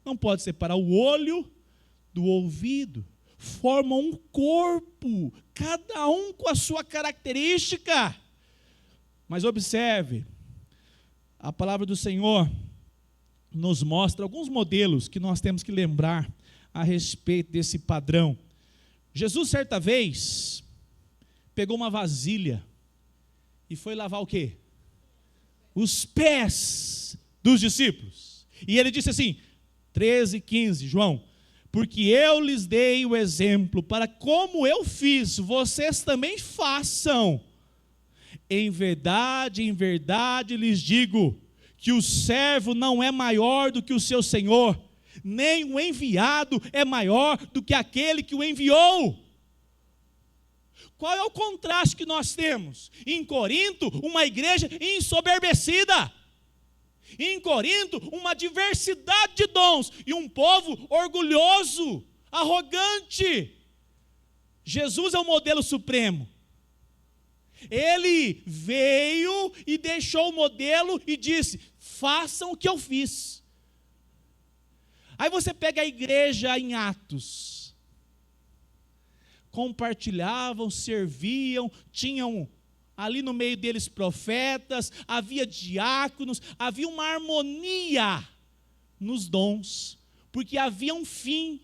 Não pode separar o olho do ouvido. Formam um corpo, cada um com a sua característica. Mas observe, a palavra do Senhor nos mostra alguns modelos que nós temos que lembrar a respeito desse padrão. Jesus, certa vez, pegou uma vasilha e foi lavar o quê? Os pés dos discípulos. E ele disse assim, 13:15, João: porque eu lhes dei o exemplo, para como eu fiz, vocês também façam. Em verdade lhes digo, que o servo não é maior do que o seu senhor, nem o enviado é maior do que aquele que o enviou. Qual é o contraste que nós temos? Em Corinto, uma igreja ensoberbecida. Em Corinto, uma diversidade de dons e um povo orgulhoso, arrogante. Jesus é o modelo supremo. Ele veio e deixou o modelo e disse: façam o que eu fiz. Aí você pega a igreja em Atos. Compartilhavam, serviam, tinham ali no meio deles profetas, havia diáconos, havia uma harmonia nos dons, porque havia um fim,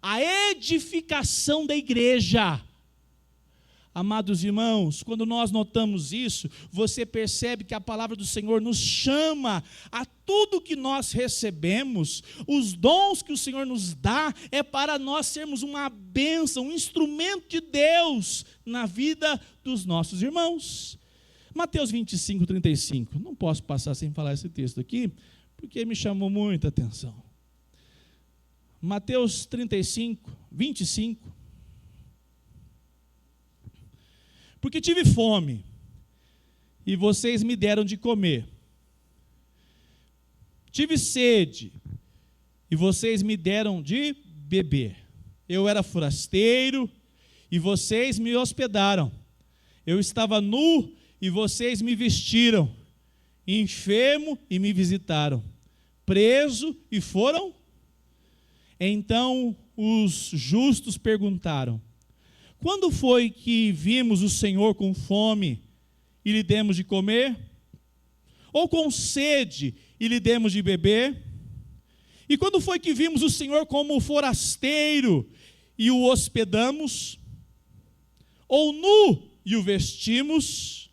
a edificação da igreja. Amados irmãos, quando nós notamos isso, você percebe que a palavra do Senhor nos chama a tudo que nós recebemos, os dons que o Senhor nos dá, é para nós sermos uma bênção, um instrumento de Deus na vida dos nossos irmãos. Mateus 25:35, não posso passar sem falar esse texto aqui, porque me chamou muita atenção. Mateus 25. Porque tive fome, e vocês me deram de comer. Tive sede, e vocês me deram de beber. Eu era forasteiro, e vocês me hospedaram. Eu estava nu, e vocês me vestiram. Enfermo, e me visitaram. Preso, e foram. Então os justos perguntaram: quando foi que vimos o Senhor com fome e lhe demos de comer? Ou com sede e lhe demos de beber? E quando foi que vimos o Senhor como forasteiro e o hospedamos? Ou nu e o vestimos?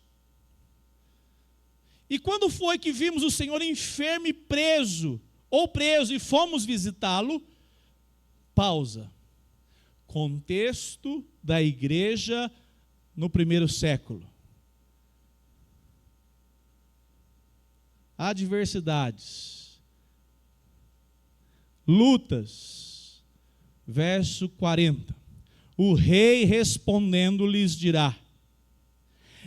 E quando foi que vimos o Senhor enfermo e preso, ou preso e fomos visitá-lo? Pausa. Contexto da igreja no primeiro século. Adversidades, lutas. Verso 40. O rei respondendo lhes dirá: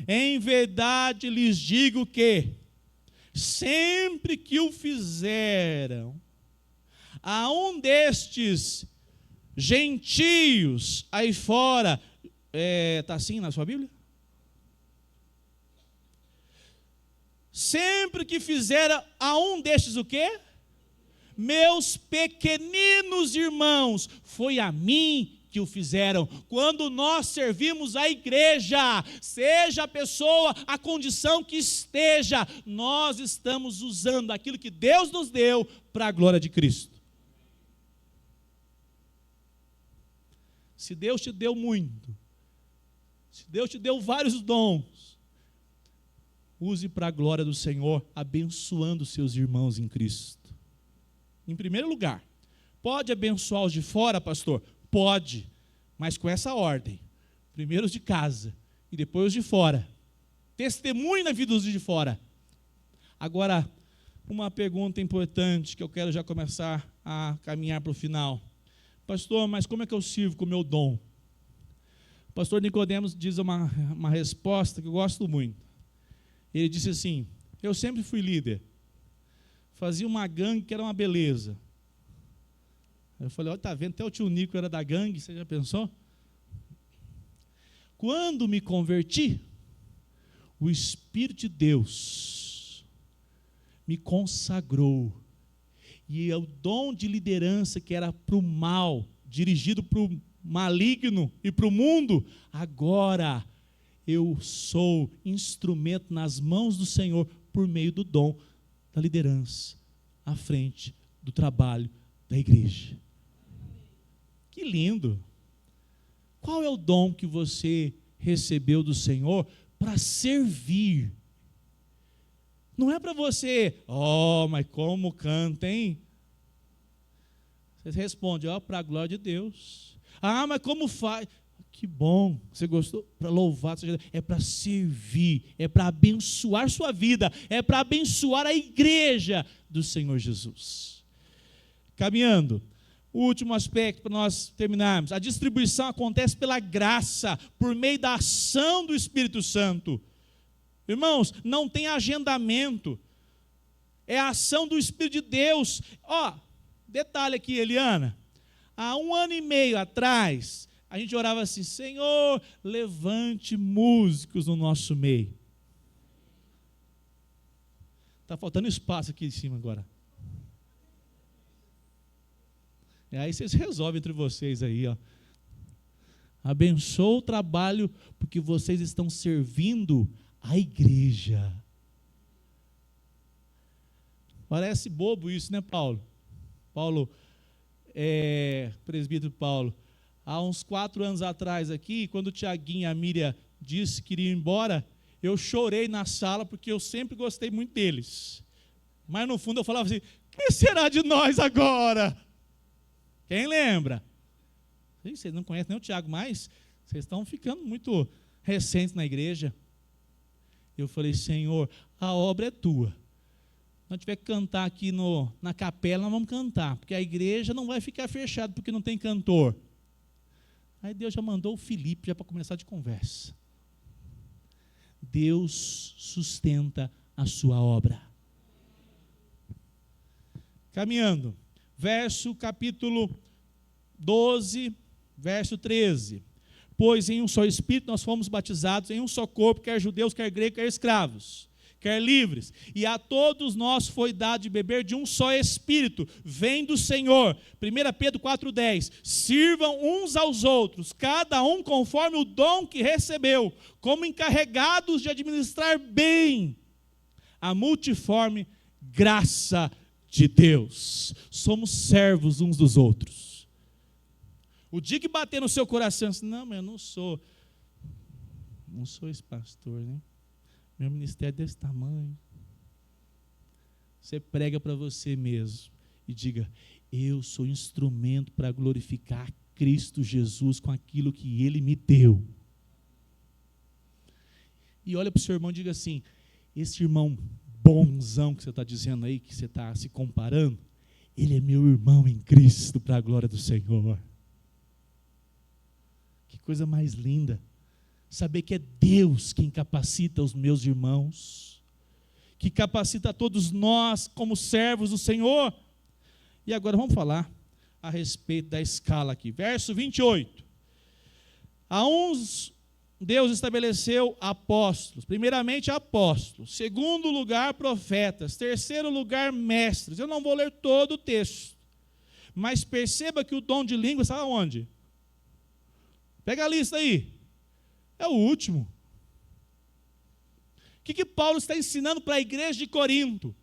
em verdade lhes digo que, sempre que o fizeram a um destes gentios aí fora, está assim na sua Bíblia? Sempre que fizeram a um destes o quê? Meus pequeninos irmãos, foi a mim que o fizeram. Quando nós servimos a igreja, seja a pessoa, a condição que esteja, nós estamos usando aquilo que Deus nos deu para a glória de Cristo. Se Deus te deu muito, se Deus te deu vários dons, use para a glória do Senhor, abençoando seus irmãos em Cristo. Em primeiro lugar, pode abençoar os de fora, pastor? Pode, mas com essa ordem: primeiro os de casa e depois os de fora. Testemunhe na vida dos de fora. Agora, uma pergunta importante que eu quero já começar a caminhar para o final. Pastor, mas como é que eu sirvo com o meu dom? O pastor Nicodemos diz uma resposta que eu gosto muito. Ele disse assim: eu sempre fui líder, fazia uma gangue que era uma beleza. Eu falei: olha, está vendo, até o tio Nico era da gangue, você já pensou? Quando me converti, o Espírito de Deus me consagrou, e o dom de liderança que era para o mal, dirigido para o maligno e para o mundo, agora eu sou instrumento nas mãos do Senhor por meio do dom da liderança à frente do trabalho da igreja. Que lindo! Qual é o dom que você recebeu do Senhor para servir? Não é para você, mas como canta, hein? Você responde, para a glória de Deus. Mas como faz? Que bom, você gostou? Para louvar, é para servir, é para abençoar sua vida, é para abençoar a igreja do Senhor Jesus. Caminhando, o último aspecto para nós terminarmos: a distribuição acontece pela graça, por meio da ação do Espírito Santo. Irmãos, não tem agendamento, é a ação do Espírito de Deus. Detalhe aqui, Eliana, há 1 ano e meio atrás, a gente orava assim: Senhor, levante músicos no nosso meio. Está faltando espaço aqui em cima agora. Aí vocês resolvem entre vocês aí, Abençoa o trabalho, porque vocês estão servindo a igreja. Parece bobo isso, né, Paulo? Presbítero Paulo, há uns 4 anos atrás aqui, quando o Tiaguinho e a Miriam disse que iriam embora, eu chorei na sala, porque eu sempre gostei muito deles. Mas no fundo eu falava assim: o que será de nós agora? Quem lembra? Vocês não conhecem nem o Tiago mais? Vocês estão ficando muito recentes na igreja. Eu falei: Senhor, a obra é tua. Se nós tiver que cantar aqui na capela, nós vamos cantar, porque a igreja não vai ficar fechada porque não tem cantor. Aí Deus já mandou o Felipe já para começar de conversa. Deus sustenta a sua obra. Caminhando, capítulo 12, verso 13. Pois em um só Espírito nós fomos batizados, em um só corpo, quer judeus, quer gregos, quer escravos, quer livres, e a todos nós foi dado de beber de um só Espírito, vem do Senhor. 1 Pedro 4,10, sirvam uns aos outros, cada um conforme o dom que recebeu, como encarregados de administrar bem a multiforme graça de Deus. Somos servos uns dos outros. O dia que bater no seu coração, assim, não, mas eu não sou esse pastor, né? Meu ministério é desse tamanho. Você prega para você mesmo e diga: eu sou instrumento para glorificar Cristo Jesus com aquilo que Ele me deu. E olha para o seu irmão e diga assim: esse irmão bonzão que você está dizendo aí, que você está se comparando, ele é meu irmão em Cristo para a glória do Senhor. Que coisa mais linda, saber que é Deus quem capacita os meus irmãos, que capacita todos nós como servos do Senhor. E agora vamos falar a respeito da escala aqui. Verso 28. A uns Deus estabeleceu apóstolos. Primeiramente apóstolos. Segundo lugar profetas. Terceiro lugar mestres. Eu não vou ler todo o texto. Mas perceba que o dom de línguas está onde? Pega a lista aí. É o último. O que Paulo está ensinando para a igreja de Corinto?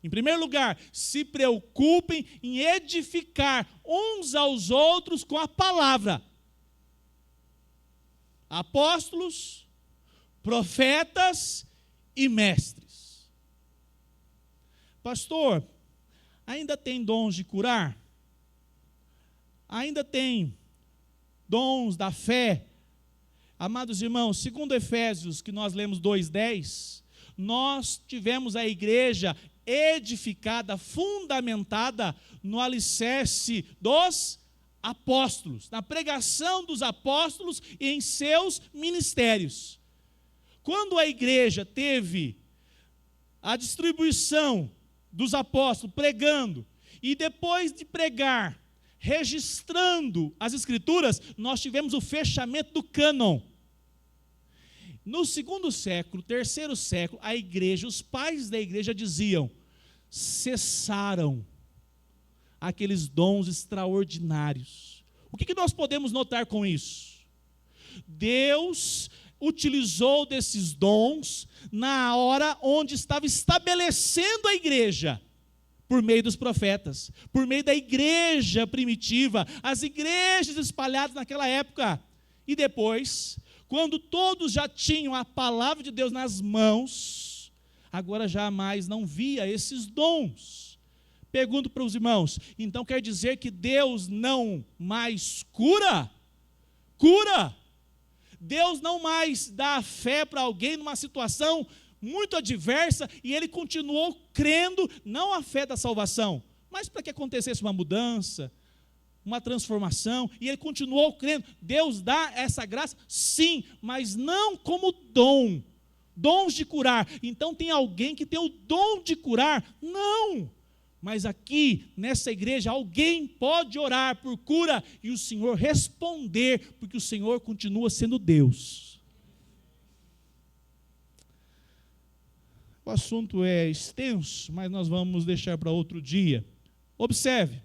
Em primeiro lugar, se preocupem em edificar uns aos outros com a palavra. Apóstolos, profetas e mestres. Pastor, ainda tem dons de curar? Ainda tem dons da fé? Amados irmãos, segundo Efésios, que nós lemos 2:10, nós tivemos a igreja edificada, fundamentada no alicerce dos apóstolos, na pregação dos apóstolos e em seus ministérios. Quando a igreja teve a distribuição dos apóstolos pregando, e depois de pregar, registrando as escrituras, nós tivemos o fechamento do cânon. No segundo século, terceiro século, a igreja, os pais da igreja diziam: cessaram aqueles dons extraordinários. O que nós podemos notar com isso? Deus utilizou desses dons na hora onde estava estabelecendo a igreja, por meio dos profetas, por meio da igreja primitiva, as igrejas espalhadas naquela época. E depois, quando todos já tinham a palavra de Deus nas mãos, agora jamais não via esses dons. Pergunto para os irmãos: então quer dizer que Deus não mais cura? Cura! Deus não mais dá fé para alguém numa situação muito adversa e ele continuou crendo, não a fé da salvação, mas para que acontecesse uma mudança, uma transformação, e ele continuou crendo. Deus dá essa graça? Sim, mas não como dom, dons de curar. Então tem alguém que tem o dom de curar? Não. Mas aqui, nessa igreja, alguém pode orar por cura e o Senhor responder, porque o Senhor continua sendo Deus. O assunto é extenso, mas nós vamos deixar para outro dia. Observe,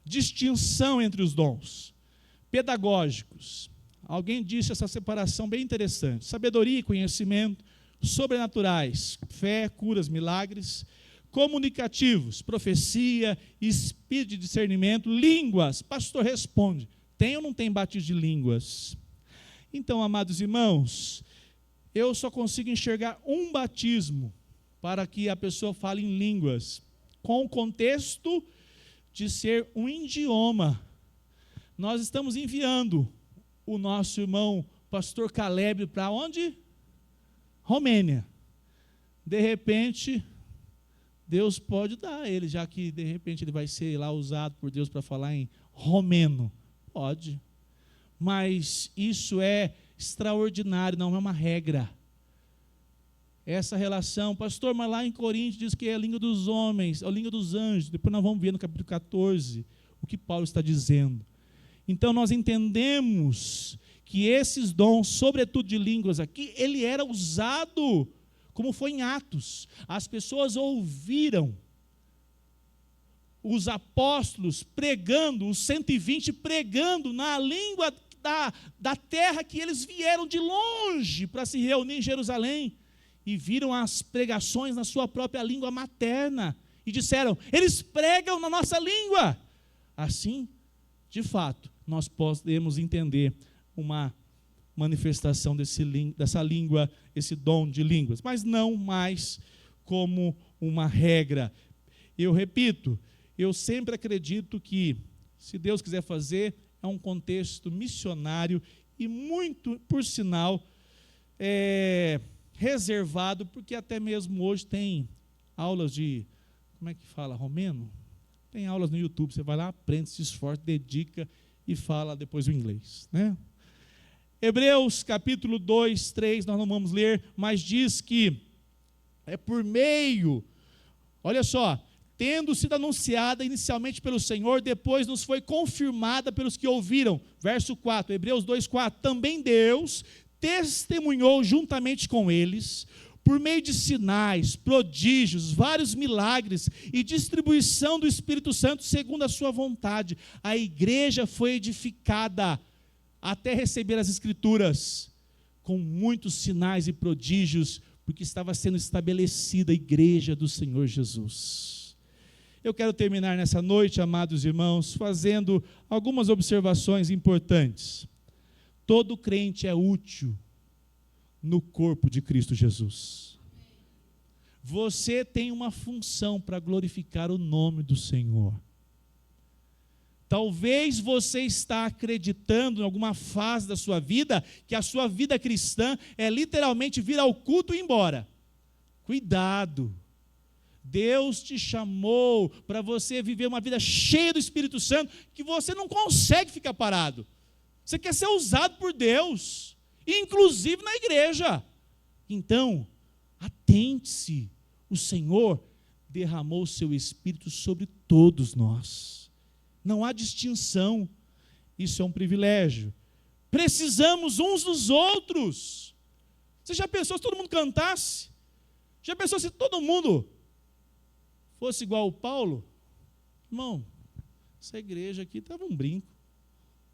distinção entre os dons pedagógicos. Alguém disse essa separação bem interessante: sabedoria e conhecimento, sobrenaturais, fé, curas, milagres. Comunicativos, profecia, espírito de discernimento, línguas. Pastor, responde: tem ou não tem batismo de línguas? Então, amados irmãos, eu só consigo enxergar um batismo para que a pessoa fale em línguas, com o contexto de ser um idioma. Nós estamos enviando o nosso irmão pastor Caleb para onde? Romênia. De repente, Deus pode dar a ele, já que de repente ele vai ser lá usado por Deus para falar em romeno. Pode. Mas isso é extraordinário, não é uma regra. Essa relação, pastor, mas lá em Coríntios diz que é a língua dos homens, é a língua dos anjos. Depois nós vamos ver no capítulo 14 o que Paulo está dizendo. Então nós entendemos que esses dons, sobretudo de línguas aqui, ele era usado como foi em Atos. As pessoas ouviram os apóstolos pregando, os 120 pregando na língua da terra que eles vieram de longe para se reunir em Jerusalém. e viram as pregações na sua própria língua materna e disseram: eles pregam na nossa língua. Assim, de fato, nós podemos entender uma manifestação dessa língua, esse dom de línguas, mas não mais como uma regra. Eu repito, eu sempre acredito que, se Deus quiser fazer, é um contexto missionário e muito, por sinal, reservado, porque até mesmo hoje tem aulas de, como é que fala, romeno? Tem aulas no YouTube, você vai lá, aprende, se esforça, dedica e fala depois o inglês, né? Hebreus capítulo 2, 3, nós não vamos ler, mas diz que é por meio, olha só, tendo sido anunciada inicialmente pelo Senhor, depois nos foi confirmada pelos que ouviram. Verso 4, Hebreus 2, 4, também Deus testemunhou juntamente com eles, por meio de sinais, prodígios, vários milagres e distribuição do Espírito Santo segundo a sua vontade. A igreja foi edificada até receber as Escrituras, com muitos sinais e prodígios, porque estava sendo estabelecida a igreja do Senhor Jesus. Eu quero terminar nessa noite, amados irmãos, fazendo algumas observações importantes. Todo crente é útil no corpo de Cristo Jesus. Você tem uma função para glorificar o nome do Senhor. Talvez você está acreditando em alguma fase da sua vida, que a sua vida cristã é literalmente vir ao culto e ir embora. Cuidado. Deus te chamou para você viver uma vida cheia do Espírito Santo, que você não consegue ficar parado. Você quer ser usado por Deus, inclusive na igreja. Então, atente-se. O Senhor derramou o seu Espírito sobre todos nós. Não há distinção, isso é um privilégio. Precisamos uns dos outros. Você já pensou se todo mundo cantasse? Já pensou se todo mundo fosse igual o Paulo? Irmão, essa igreja aqui estava um brinco.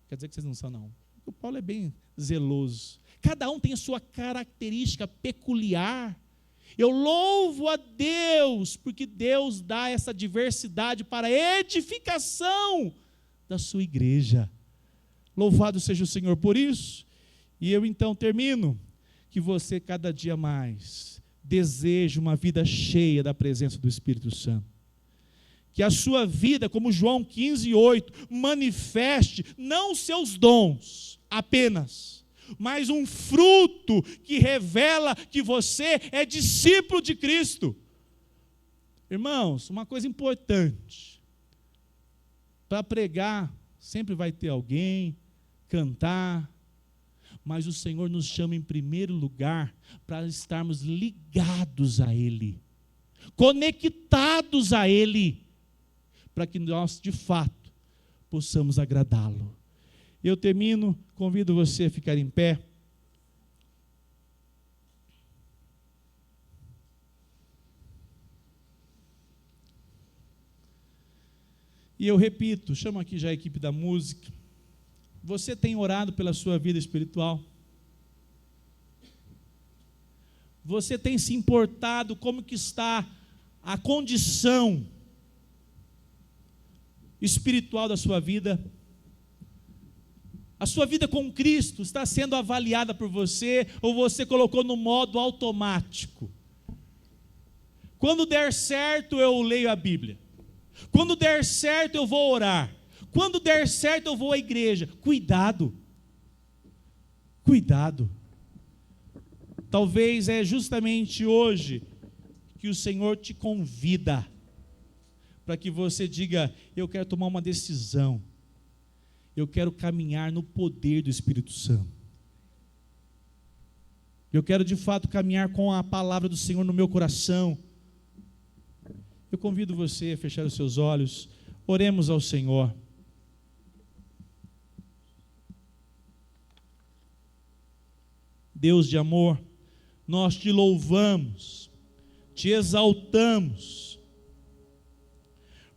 Quer dizer que vocês não são, não. O Paulo é bem zeloso. Cada um tem a sua característica peculiar. Eu louvo a Deus, porque Deus dá essa diversidade para a edificação da sua igreja. Louvado seja o Senhor por isso. E eu então termino, que você cada dia mais deseje uma vida cheia da presença do Espírito Santo. Que a sua vida, como João 15:8, manifeste não os seus dons apenas, mas um fruto que revela que você é discípulo de Cristo. Irmãos, uma coisa importante, para pregar sempre vai ter alguém, cantar, mas o Senhor nos chama em primeiro lugar para estarmos ligados a Ele, conectados a Ele, para que nós de fato possamos agradá-lo. Eu termino, convido você a ficar em pé. E eu repito, chamo aqui já a equipe da música. Você tem orado pela sua vida espiritual? Você tem se importado como que está a condição espiritual da sua vida? A sua vida com Cristo está sendo avaliada por você, ou você colocou no modo automático? Quando der certo, eu leio a Bíblia. Quando der certo, eu vou orar. Quando der certo, eu vou à igreja. Cuidado. Cuidado. Talvez é justamente hoje que o Senhor te convida para que você diga: eu quero tomar uma decisão. Eu quero caminhar no poder do Espírito Santo. Eu quero de fato caminhar com a palavra do Senhor no meu coração. Eu convido você a fechar os seus olhos. Oremos ao Senhor. Deus de amor, nós te louvamos, te exaltamos,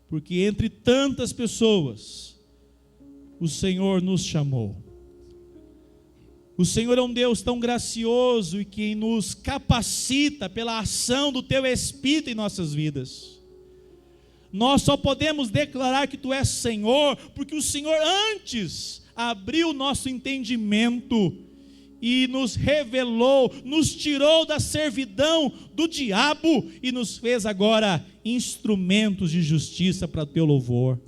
porque entre tantas pessoas, o Senhor nos chamou. O Senhor é um Deus tão gracioso e que nos capacita pela ação do Teu Espírito em nossas vidas. Nós só podemos declarar que Tu és Senhor, porque o Senhor antes abriu o nosso entendimento e nos revelou, nos tirou da servidão do diabo e nos fez agora instrumentos de justiça para o Teu louvor.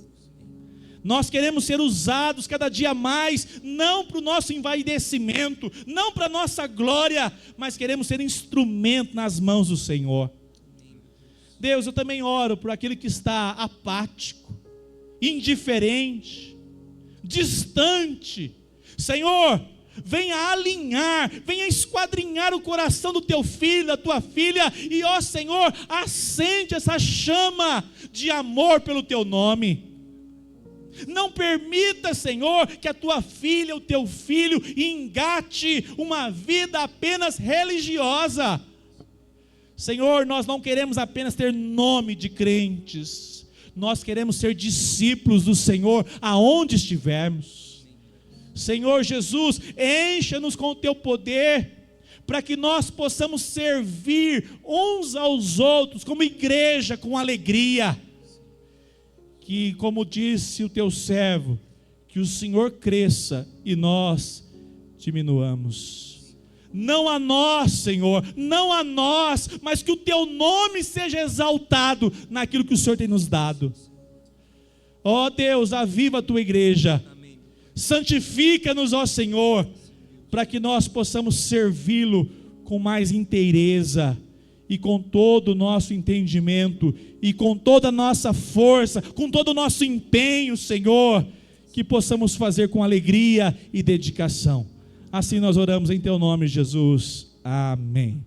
Nós queremos ser usados cada dia mais, não para o nosso envaidecimento, não para a nossa glória, mas queremos ser instrumento nas mãos do Senhor. Deus, eu também oro por aquele que está apático, indiferente, distante. Senhor, venha alinhar, venha esquadrinhar o coração do teu filho, da tua filha, e ó Senhor, acende essa chama de amor pelo teu nome. Não permita, Senhor, que a tua filha, o teu filho, engate uma vida apenas religiosa. Senhor, nós não queremos apenas ter nome de crentes, nós queremos ser discípulos do Senhor aonde estivermos. Senhor Jesus, encha-nos com o teu poder, para que nós possamos servir uns aos outros, como igreja, com alegria. Que, como disse o teu servo, que o Senhor cresça e nós diminuamos. Não a nós, Senhor, não a nós, mas que o teu nome seja exaltado naquilo que o Senhor tem nos dado. Ó Deus, aviva a tua igreja, santifica-nos, ó Senhor, para que nós possamos servi-lo com mais inteireza, e com todo o nosso entendimento, e com toda a nossa força, com todo o nosso empenho, Senhor, que possamos fazer com alegria e dedicação. Assim nós oramos em teu nome, Jesus. Amém.